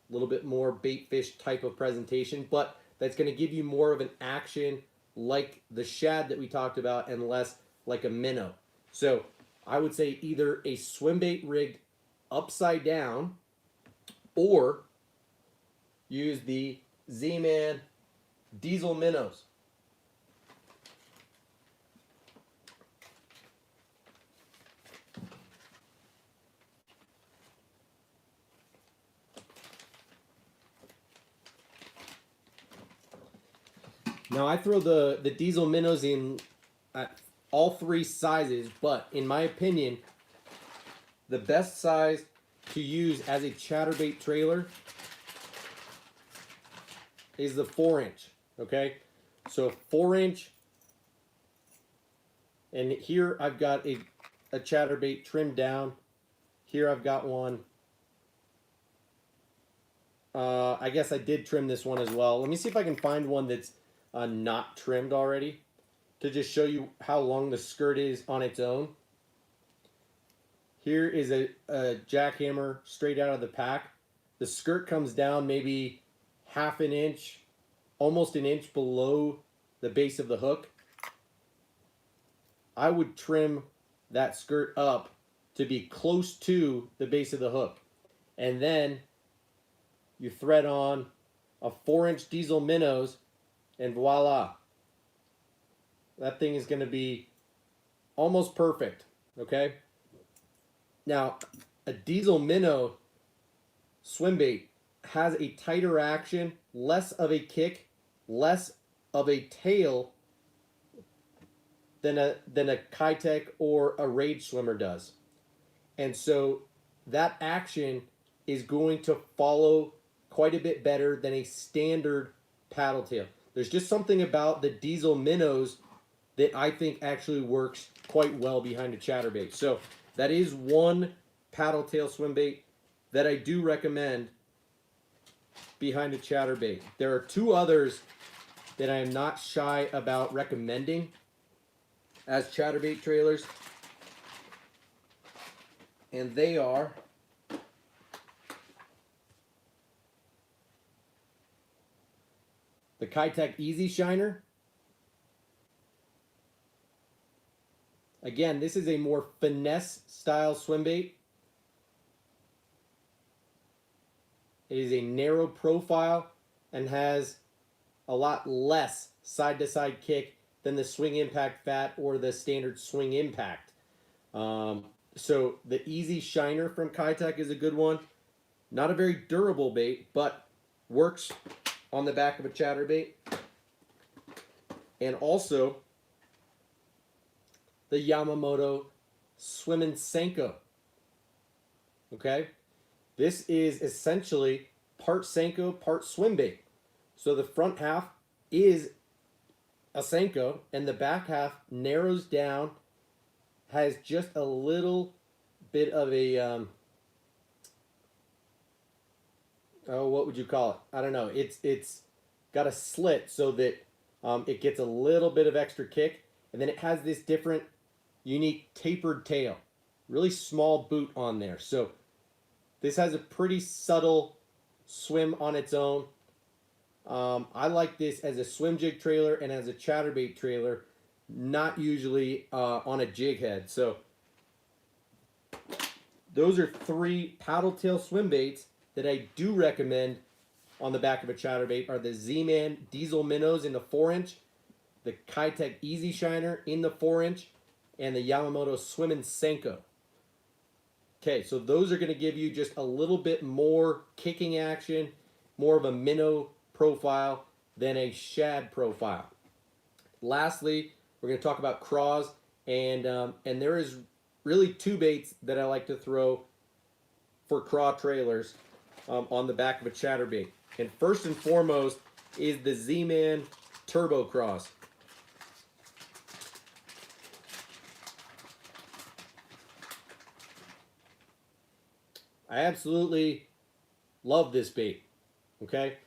Speaker 1: a little bit more bait fish type of presentation, but that's going to give you more of an action like the shad that we talked about and less like a minnow. So I would say either a swim bait rigged upside down or use the ZMan diesel minnows. Now I throw the diesel minnows in at all three sizes, but in my opinion, the best size to use as a chatterbait trailer is the 4-inch, okay? So 4-inch, and here I've got a chatterbait trimmed down. Here I've got one. I guess I did trim this one as well. Let me see if I can find one that's not trimmed already to just show you how long the skirt is on its own. Here is a Jackhammer straight out of the pack. The skirt comes down maybe half an inch, almost an inch below the base of the hook. I would trim that skirt up to be close to the base of the hook. And then you thread on a 4-inch diesel minnows, and voila. That thing is going to be almost perfect, okay? Now, a diesel minnow swim bait has a tighter action, less of a kick, less of a tail than a Kitech or a Rage Swimmer does. And so that action is going to follow quite a bit better than a standard paddle tail. There's just something about the diesel minnows that I think actually works quite well behind a chatterbait. So that is one paddle tail swim bait that I do recommend behind a chatterbait. There are two others that I am not shy about recommending as chatterbait trailers, and they are the Kitech Easy Shiner. Again, this is a more finesse style swim bait. It is a narrow profile and has a lot less side-to-side kick than the Swing Impact Fat or the standard Swing Impact. So the Easy Shiner from Kitech is a good one. Not a very durable bait, but works on the back of a chatterbait. And also the Yamamoto Swimmin' Senko. Okay? This is essentially part Senko, part swim bait. So the front half is a Senko, and the back half narrows down, has just a little bit of a, oh, what would you call it? I don't know. It's got a slit so that it gets a little bit of extra kick, and then it has this different, unique tapered tail. Really small boot on there. So this has a pretty subtle swim on its own. I like this as a swim jig trailer and as a chatterbait trailer, not usually on a jig head. So those are three paddle tail swim baits that I do recommend on the back of a chatterbait are the ZMan Diesel Minnows in the 4-inch, the Kitech Easy Shiner in the 4-inch, and the Yamamoto Swimmin' Senko. Okay, so those are going to give you just a little bit more kicking action, more of a minnow profile than a shad profile. Lastly, we're going to talk about craws, and there is really two baits that I like to throw for craw trailers on the back of a chatterbait. And first and foremost is the ZMan Turbo Craws. I absolutely love this bait, okay?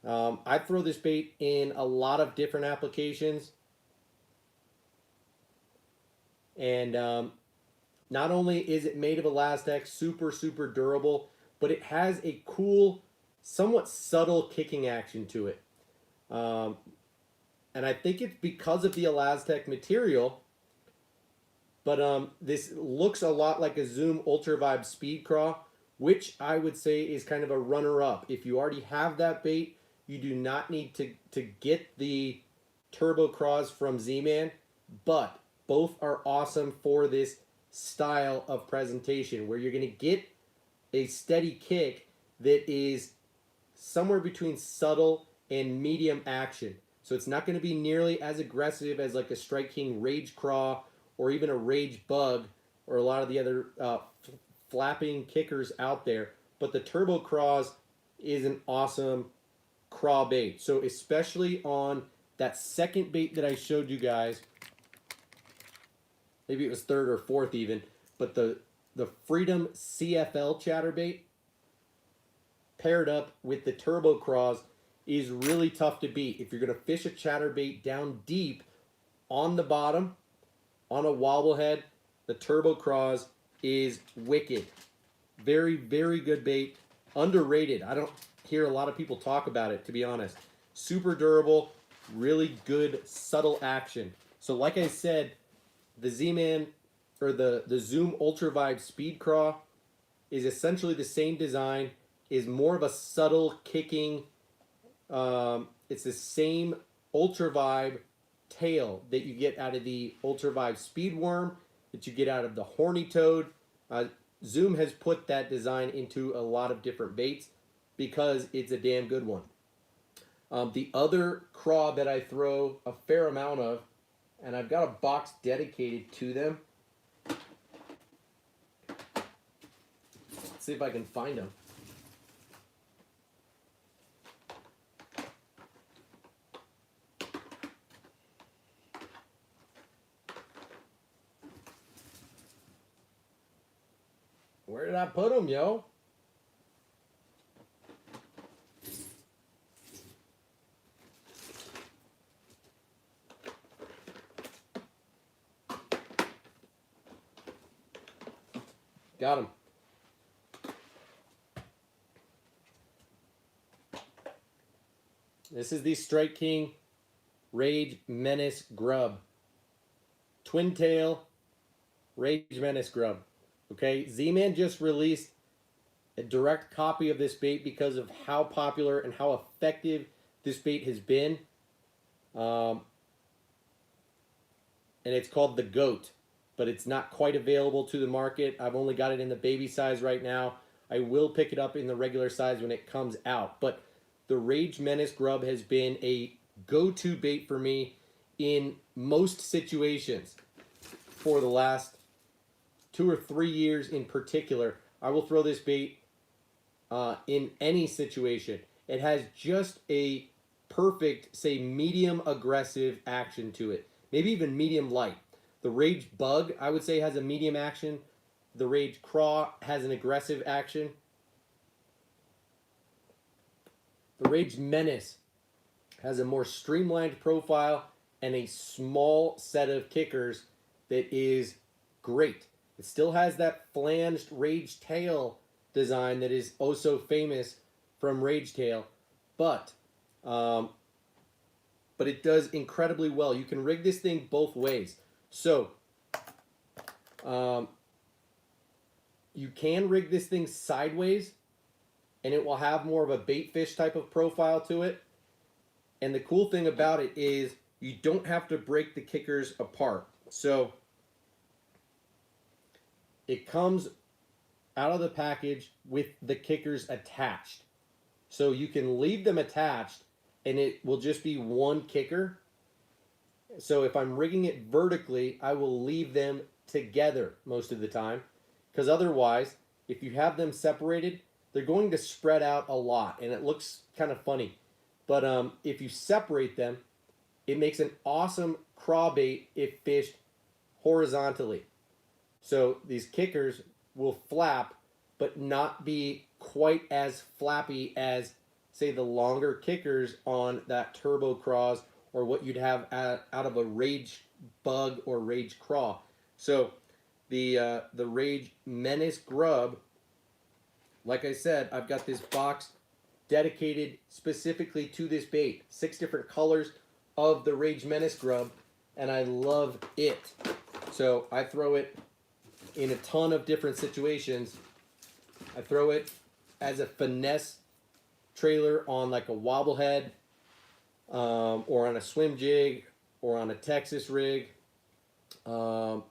Speaker 1: I throw this bait in a lot of different applications. And not only is it made of Elastex, super, super durable, but it has a cool, somewhat subtle kicking action to it. And I think it's because of the Elastex material, but this looks a lot like a Zoom Ultra Vibe Speed Craw, which I would say is kind of a runner-up. If you already have that bait, you do not need to get the Turbo Craws from ZMan, but both are awesome for this style of presentation where you're going to get a steady kick that is somewhere between subtle and medium action. So it's not going to be nearly as aggressive as like a Strike King Rage Craw or even a Rage Bug or a lot of the other flapping kickers out there. But the Turbo Craws is an awesome craw bait. So especially on that second bait that I showed you guys, maybe it was third or fourth even, but the Freedom CFL chatterbait paired up with the Turbo Craws is really tough to beat. If you're going to fish a chatterbait down deep on the bottom, on a wobble head, the Turbo Craws is wicked. Very, very good bait. Underrated. I don't hear a lot of people talk about it, to be honest. Super durable, really good, subtle action. So like I said, the Z-Man, or the Zoom Ultra Vibe Speed Craw is essentially the same design, is more of a subtle kicking. It's the same Ultra Vibe tail that you get out of the Ultra Vibe Speed Worm, that you get out of the Horny Toad. Zoom has put that design into a lot of different baits because it's a damn good one. The other craw that I throw a fair amount of, and I've got a box dedicated to them. Let's see if I can find them. Where did I put them, yo? Got him. This is the Strike King Rage Menace Grub. Twin tail Rage Menace Grub. Okay, Z-Man just released a direct copy of this bait because of how popular and how effective this bait has been. And it's called the Goat, but it's not quite available to the market. I've only got it in the baby size right now. I will pick it up in the regular size when it comes out. But the Rage Menace Grub has been a go-to bait for me in most situations for the last 2 or 3 years in particular. I will throw this bait in any situation. It has just a perfect, say, medium aggressive action to it. Maybe even medium light. The Rage Bug, I would say, has a medium action. The Rage Craw has an aggressive action. The Rage Menace has a more streamlined profile and a small set of kickers that is great. It still has that flanged Rage Tail design that is oh so famous from Rage Tail, but it does incredibly well. You can rig this thing both ways. So you can rig this thing sideways, and it will have more of a bait fish type of profile to it. And the cool thing about it is you don't have to break the kickers apart. So it comes out of the package with the kickers attached. So you can leave them attached and it will just be one kicker. So if I'm rigging it vertically, I will leave them together most of the time. Because otherwise, if you have them separated, they're going to spread out a lot and it looks kind of funny. But if you separate them, it makes an awesome craw bait if fished horizontally. So these kickers will flap, but not be quite as flappy as, say, the longer kickers on that turbo craws or what you'd have out of a Rage Bug or Rage Craw. So the Rage Menace Grub, like I said, I've got this box dedicated specifically to this bait. 6 different colors of the Rage Menace Grub, and I love it. So I throw it in a ton of different situations. I throw it as a finesse trailer on like a wobblehead, or on a swim jig, or on a Texas rig. I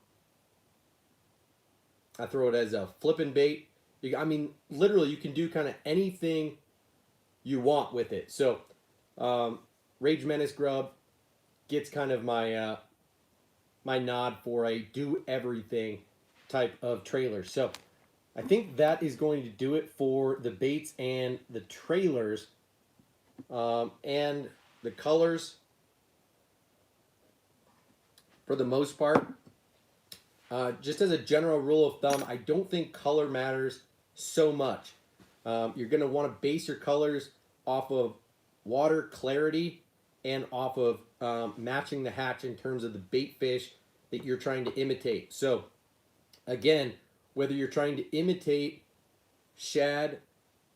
Speaker 1: throw it as a flipping bait. I mean, literally, you can do kind of anything you want with it. So, Rage Menace Grub gets kind of my my nod for a do everything type of trailer. So, I think that is going to do it for the baits and the trailers, and the colors. For the most part, just as a general rule of thumb, I don't think color matters so much. You're going to want to base your colors off of water clarity and off of matching the hatch in terms of the bait fish that you're trying to imitate. So again, whether you're trying to imitate shad,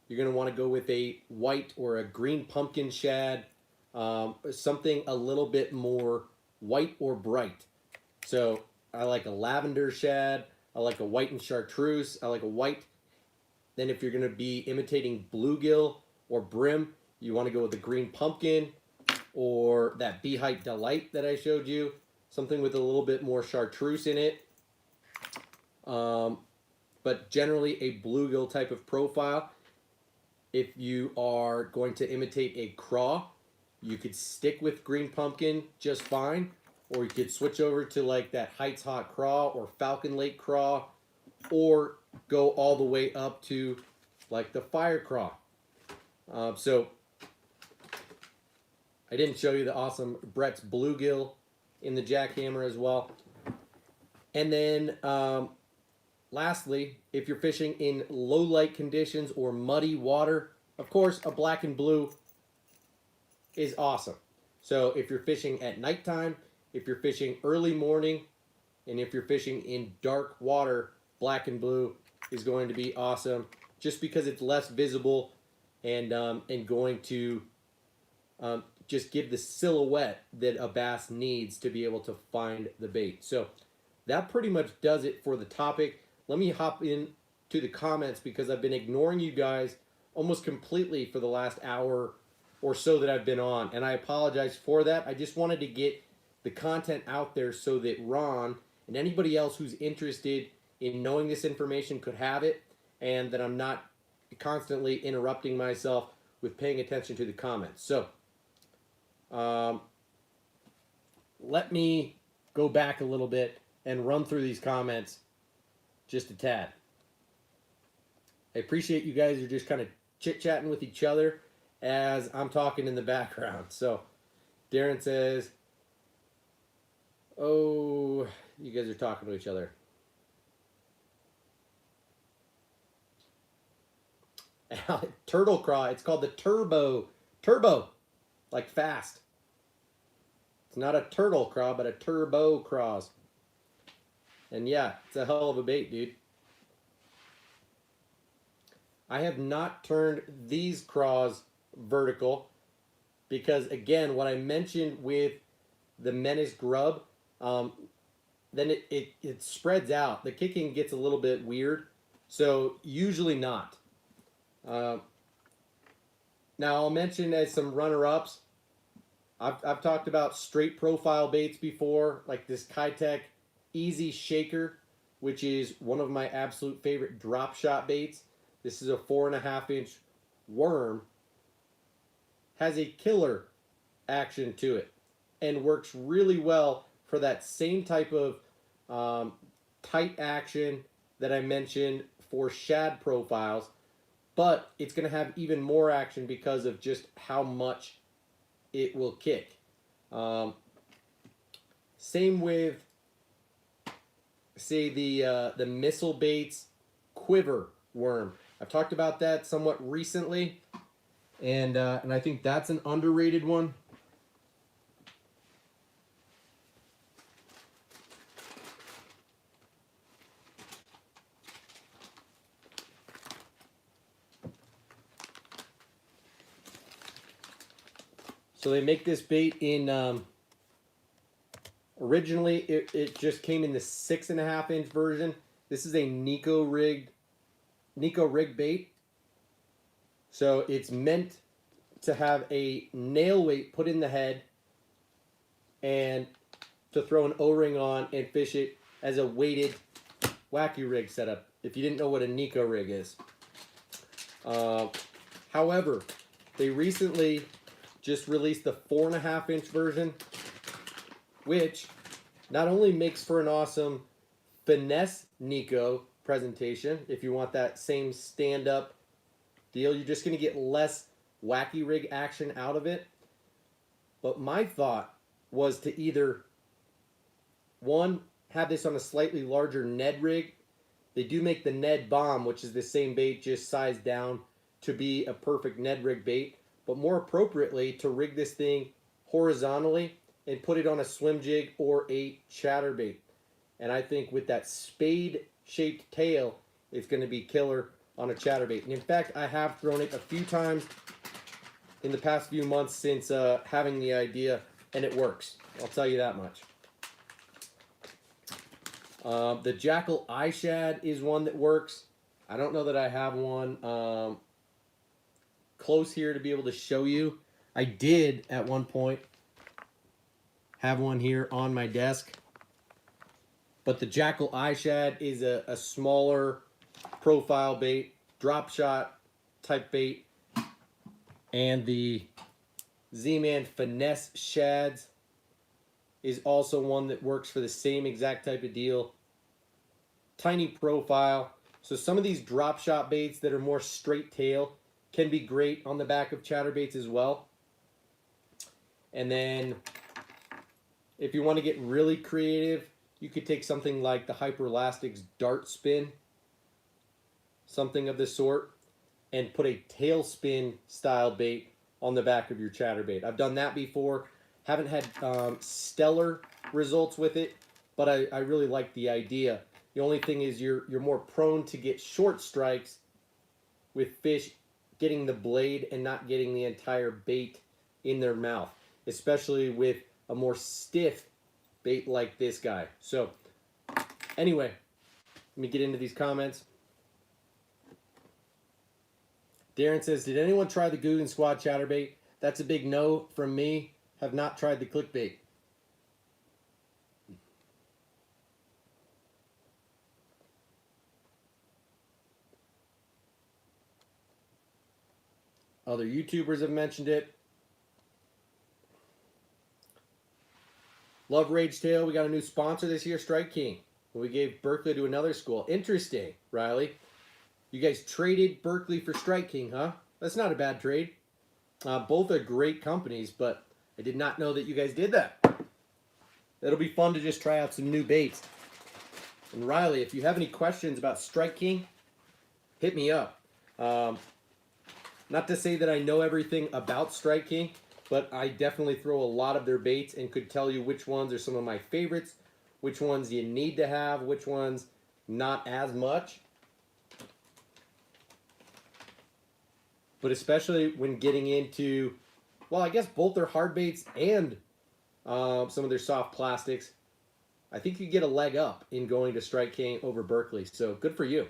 Speaker 1: you're going to want to go with a white or a green pumpkin shad, something a little bit more white or bright. So I like a lavender shad, I like a white and chartreuse, I like a white. Then if you're going to be imitating bluegill or brim, you want to go with the green pumpkin or that Bee Height Delight that I showed you, something with a little bit more chartreuse in it. But generally a bluegill type of profile. If you are going to imitate a craw, you could stick with green pumpkin just fine, or you could switch over to like that Heights Hot Craw or Falcon Lake Craw, or go all the way up to like the Fire Craw. So I didn't show you the awesome Brett's Bluegill in the Jackhammer as well. And then lastly, if you're fishing in low light conditions or muddy water, of course, a black and blue is awesome. So if you're fishing at nighttime, if you're fishing early morning, and if you're fishing in dark water, black and blue is going to be awesome just because it's less visible and going to just give the silhouette that a bass needs to be able to find the bait. So that pretty much does it for the topic. Let me hop in to the comments because I've been ignoring you guys almost completely for the last hour or so that I've been on, and I apologize for that. I just wanted to get the content out there so that Ron and anybody else who's interested in knowing this information could have it, and that I'm not constantly interrupting myself with paying attention to the comments. So let me go back a little bit and run through these comments just a tad. I appreciate you guys are just kind of chit-chatting with each other as I'm talking in the background. So Darren says, oh, you guys are talking to each other. Turtle craw, it's called the turbo, like fast. It's not a turtle craw, but a turbo craws. And yeah, it's a hell of a bait, dude. I have not turned these craws vertical because, again, what I mentioned with the menace grub, then it spreads out. The kicking gets a little bit weird, so usually not. Now I'll mention as some runner-ups, I've talked about straight profile baits before, like this Kitech Easy Shaker, which is one of my absolute favorite drop shot baits. This is a 4.5-inch worm, has a killer action to it, and works really well for that same type of tight action that I mentioned for shad profiles, but it's going to have even more action because of just how much it will kick. Same with, say, the Missile Baits Quiver worm. I've talked about that somewhat recently, and I think that's an underrated one. So they make this bait in, originally it just came in the 6.5-inch version. This is a Nico rig bait. So it's meant to have a nail weight put in the head and to throw an O-ring on and fish it as a weighted wacky rig setup, if you didn't know what a Nico rig is. However, they recently just released the 4.5-inch version, which not only makes for an awesome finesse Nico presentation, if you want that same stand-up deal, you're just going to get less wacky rig action out of it. But my thought was to either, one, have this on a slightly larger Ned rig. They do make the Ned Bomb, which is the same bait, just sized down to be a perfect Ned rig bait, but more appropriately to rig this thing horizontally and put it on a swim jig or a chatterbait. And I think with that spade-shaped tail, it's going to be killer on a chatterbait. And in fact, I have thrown it a few times in the past few months since having the idea, and it works. I'll tell you that much. The Jackal Eye Shad is one that works. I don't know that I have one close here to be able to show you. I did at one point have one here on my desk, but the Jackal Eye Shad is a smaller profile bait, drop shot type bait, and the ZMan Finesse Shads is also one that works for the same exact type of deal. Tiny profile. So some of these drop shot baits that are more straight tail can be great on the back of chatterbaits as well. And then if you want to get really creative, you could take something like the Hyperelastics Dart Spin, something of the sort, and put a tailspin style bait on the back of your chatterbait. I've done that before. Haven't had stellar results with it, but I really like the idea. The only thing is you're more prone to get short strikes with fish getting the blade and not getting the entire bait in their mouth, especially with a more stiff bait like this guy. So anyway, let me get into these comments. Darren says, did anyone try the Guggen Squad chatterbait? That's a big no from me. Have not tried the clickbait. Other YouTubers have mentioned it. Love Rage Tail, we got a new sponsor this year, Strike King. We gave Berkeley to another school. Interesting, Riley. You guys traded Berkeley for Strike King, huh? That's not a bad trade. Both are great companies, but I did not know that you guys did that. It'll be fun to just try out some new baits. And Riley, if you have any questions about Strike King, hit me up. Not to say that I know everything about Strike King, but I definitely throw a lot of their baits and could tell you which ones are some of my favorites, which ones you need to have, which ones not as much. But especially when getting into, well, I guess both their hard baits and some of their soft plastics, I think you get a leg up in going to Strike King over Berkeley. So good for you.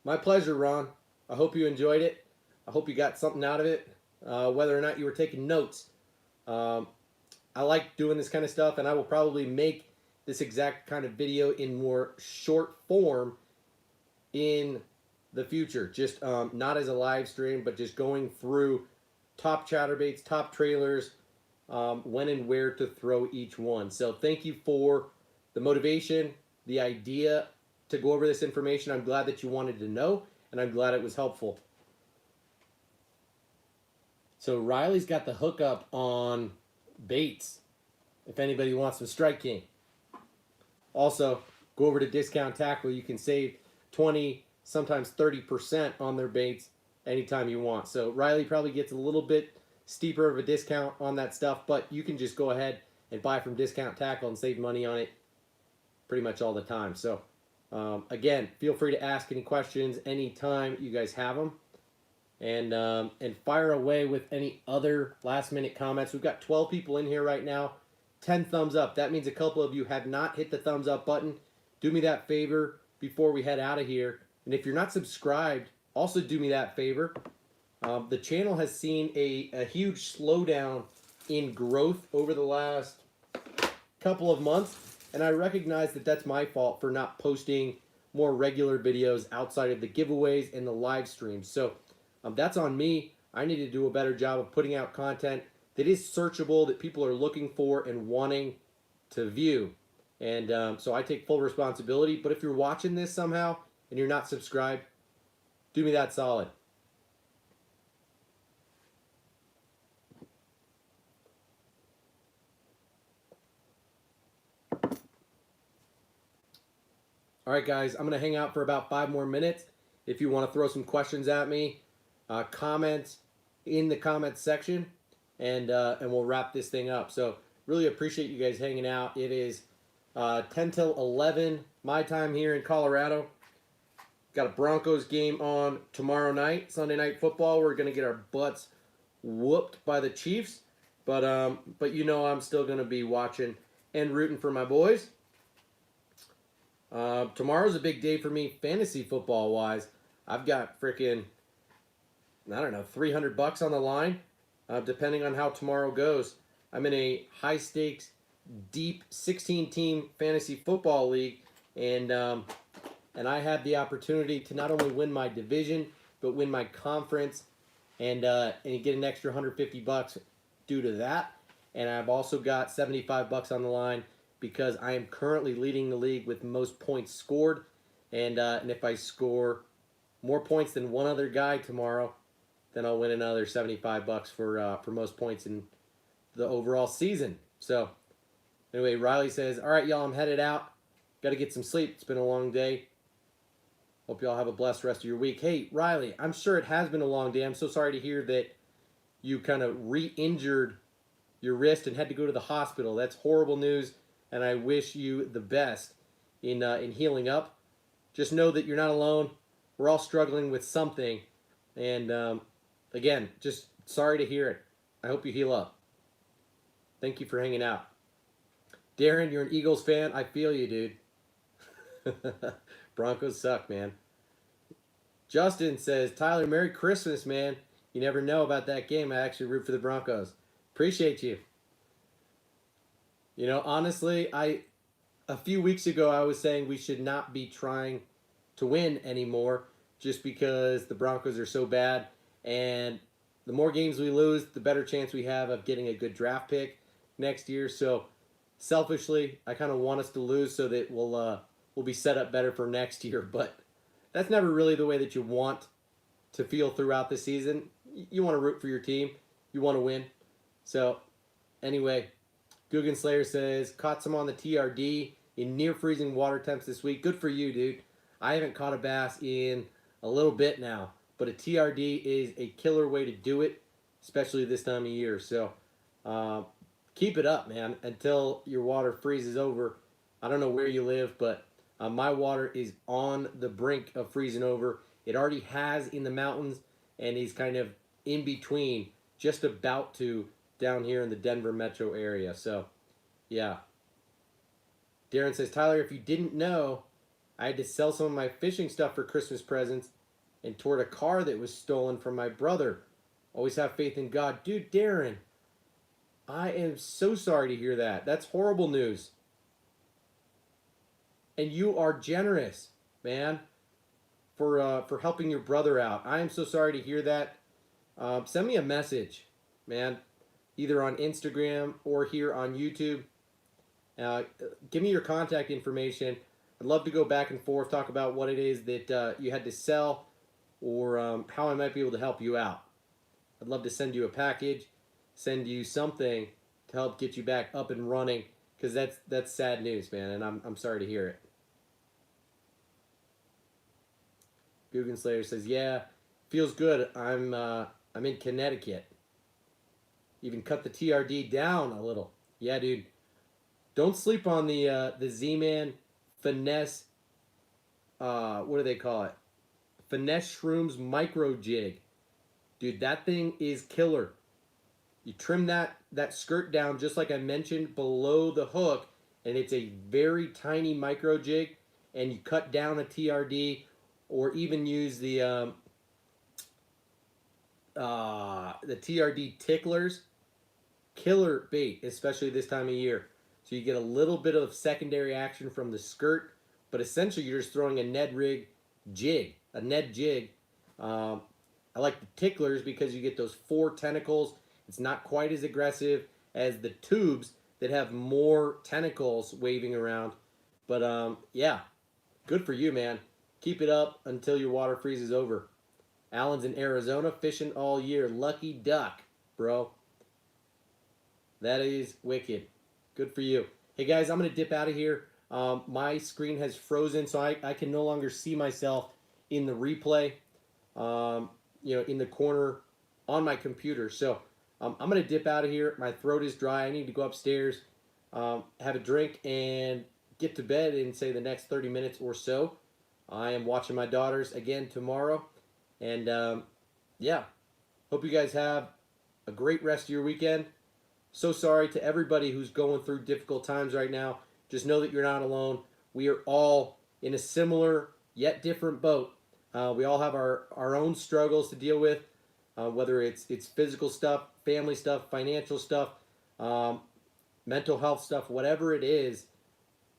Speaker 1: My pleasure, Ron. I hope you enjoyed it. I hope you got something out of it, whether or not you were taking notes. I like doing this kind of stuff, and I will probably make this exact kind of video in more short form in the future. Just not as a live stream, but just going through top chatterbaits, top trailers, when and where to throw each one. So thank you for the motivation, the idea to go over this information. I'm glad that you wanted to know, and I'm glad it was helpful. So Riley's got the hookup on baits, if anybody wants some Strike King. Also, go over to Discount Tackle. You can save 20, sometimes 30% on their baits anytime you want. So Riley probably gets a little bit steeper of a discount on that stuff, but you can just go ahead and buy from Discount Tackle and save money on it pretty much all the time. So again, feel free to ask any questions anytime you guys have them. And fire away with any other last minute comments. We've got 12 people in here right now. 10 thumbs up. That means a couple of you have not hit the thumbs up button. Do me that favor before we head out of here. And if you're not subscribed, also do me that favor. The channel has seen a huge slowdown in growth over the last couple of months. And I recognize that that's my fault for not posting more regular videos outside of the giveaways and the live streams. So that's on me. I need to do a better job of putting out content that is searchable, that people are looking for and wanting to view. And so I take full responsibility. But if you're watching this somehow and you're not subscribed, do me that solid. All right, guys, I'm going to hang out for about 5 more minutes. If you want to throw some questions at me, comment in the comments section, and we'll wrap this thing up. So really appreciate you guys hanging out. It is 10 till 11 my time here in Colorado. Got a Broncos game on tomorrow night, Sunday Night Football. We're going to get our butts whooped by the Chiefs, but you know I'm still going to be watching and rooting for my boys. Tomorrow's a big day for me fantasy football wise. I've got freaking, I don't know, $300 on the line, depending on how tomorrow goes. I'm in a high stakes, deep 16-team fantasy football league, and I have the opportunity to not only win my division, but win my conference, and get an extra $150 due to that. And I've also got $75 on the line because I am currently leading the league with most points scored, and if I score more points than one other guy tomorrow, then I'll win another $75 for most points in the overall season. So Anyway, Riley says, all right, y'all, I'm headed out. Got to get some sleep. It's been a long day. Hope y'all have a blessed rest of your week. Hey, Riley, I'm sure it has been a long day. I'm so sorry to hear that you kind of re-injured your wrist and had to go to the hospital. That's horrible news, and I wish you the best in healing up. Just know that you're not alone. We're all struggling with something, and again, just sorry to hear it. I hope you heal up. Thank you for hanging out. Darren, you're an Eagles fan. I feel you, dude. Broncos suck, man. Justin says, Tyler, Merry Christmas, man. You never know about that game. I actually root for the Broncos. Appreciate you. You know, honestly, a few weeks ago I was saying we should not be trying to win anymore just because the Broncos are so bad, and the more games we lose, the better chance we have of getting a good draft pick next year. So selfishly, I kind of want us to lose so that we'll be set up better for next year, but that's never really the way that you want to feel throughout the season. You want to root for your team. You want to win. So anyway, Guggen Slayer says, caught some on the TRD in near freezing water temps this week. Good for you, dude. I haven't caught a bass in a little bit now, but a TRD is a killer way to do it, especially this time of year. So keep it up, man, until your water freezes over. I don't know where you live, but my water is on the brink of freezing over. It already has in the mountains and is kind of in between, just about to down here in the Denver metro area. So, yeah. Darren says, Tyler, if you didn't know, I had to sell some of my fishing stuff for Christmas presents and toward a car that was stolen from my brother. Always have faith in God. Dude, Darren, I am so sorry to hear that. That's horrible news. And you are generous, man, for helping your brother out. I am so sorry to hear that. Send me a message, man, either on Instagram or here on YouTube. Give me your contact information. I'd love to go back and forth, talk about what it is that you had to sell or how I might be able to help you out. I'd love to send you a package, send you something to help get you back up and running, because that's sad news, man, and I'm sorry to hear it. Guggen Slayer says, yeah, feels good. I'm in Connecticut. Even cut the TRD down a little. Yeah, dude. Don't sleep on the ZMan Finesse, what do they call it? Finesse Shrooms Micro Jig. Dude, that thing is killer. You trim that skirt down just like I mentioned below the hook, and it's a very tiny micro jig, and you cut down a TRD or even use the TRD ticklers. Killer bait, especially this time of year. So you get a little bit of secondary action from the skirt, but essentially you're just throwing a Ned jig. I like the ticklers because you get those 4 tentacles. It's not quite as aggressive as the tubes that have more tentacles waving around. But yeah, good for you, man. Keep it up until your water freezes over. Alan's in Arizona, fishing all year. Lucky duck, bro. That is wicked. Good for you. Hey, guys, I'm going to dip out of here. My screen has frozen, so I can no longer see myself in the replay, in the corner on my computer. So I'm going to dip out of here. My throat is dry. I need to go upstairs, have a drink, and get to bed in, say, the next 30 minutes or so. I am watching my daughters again tomorrow. And, yeah, hope you guys have a great rest of your weekend. So sorry to everybody who's going through difficult times right now. Just know that you're not alone. We are all in a similar yet different boat. We all have our own struggles to deal with, whether it's physical stuff, family stuff, financial stuff, mental health stuff, whatever it is.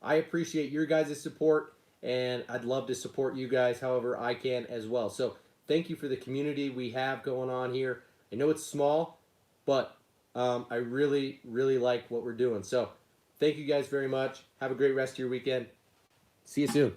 Speaker 1: I appreciate your guys' support, and I'd love to support you guys however I can as well. So thank you for the community we have going on here. I know it's small, but I really, really like what we're doing. So thank you guys very much. Have a great rest of your weekend. See you soon.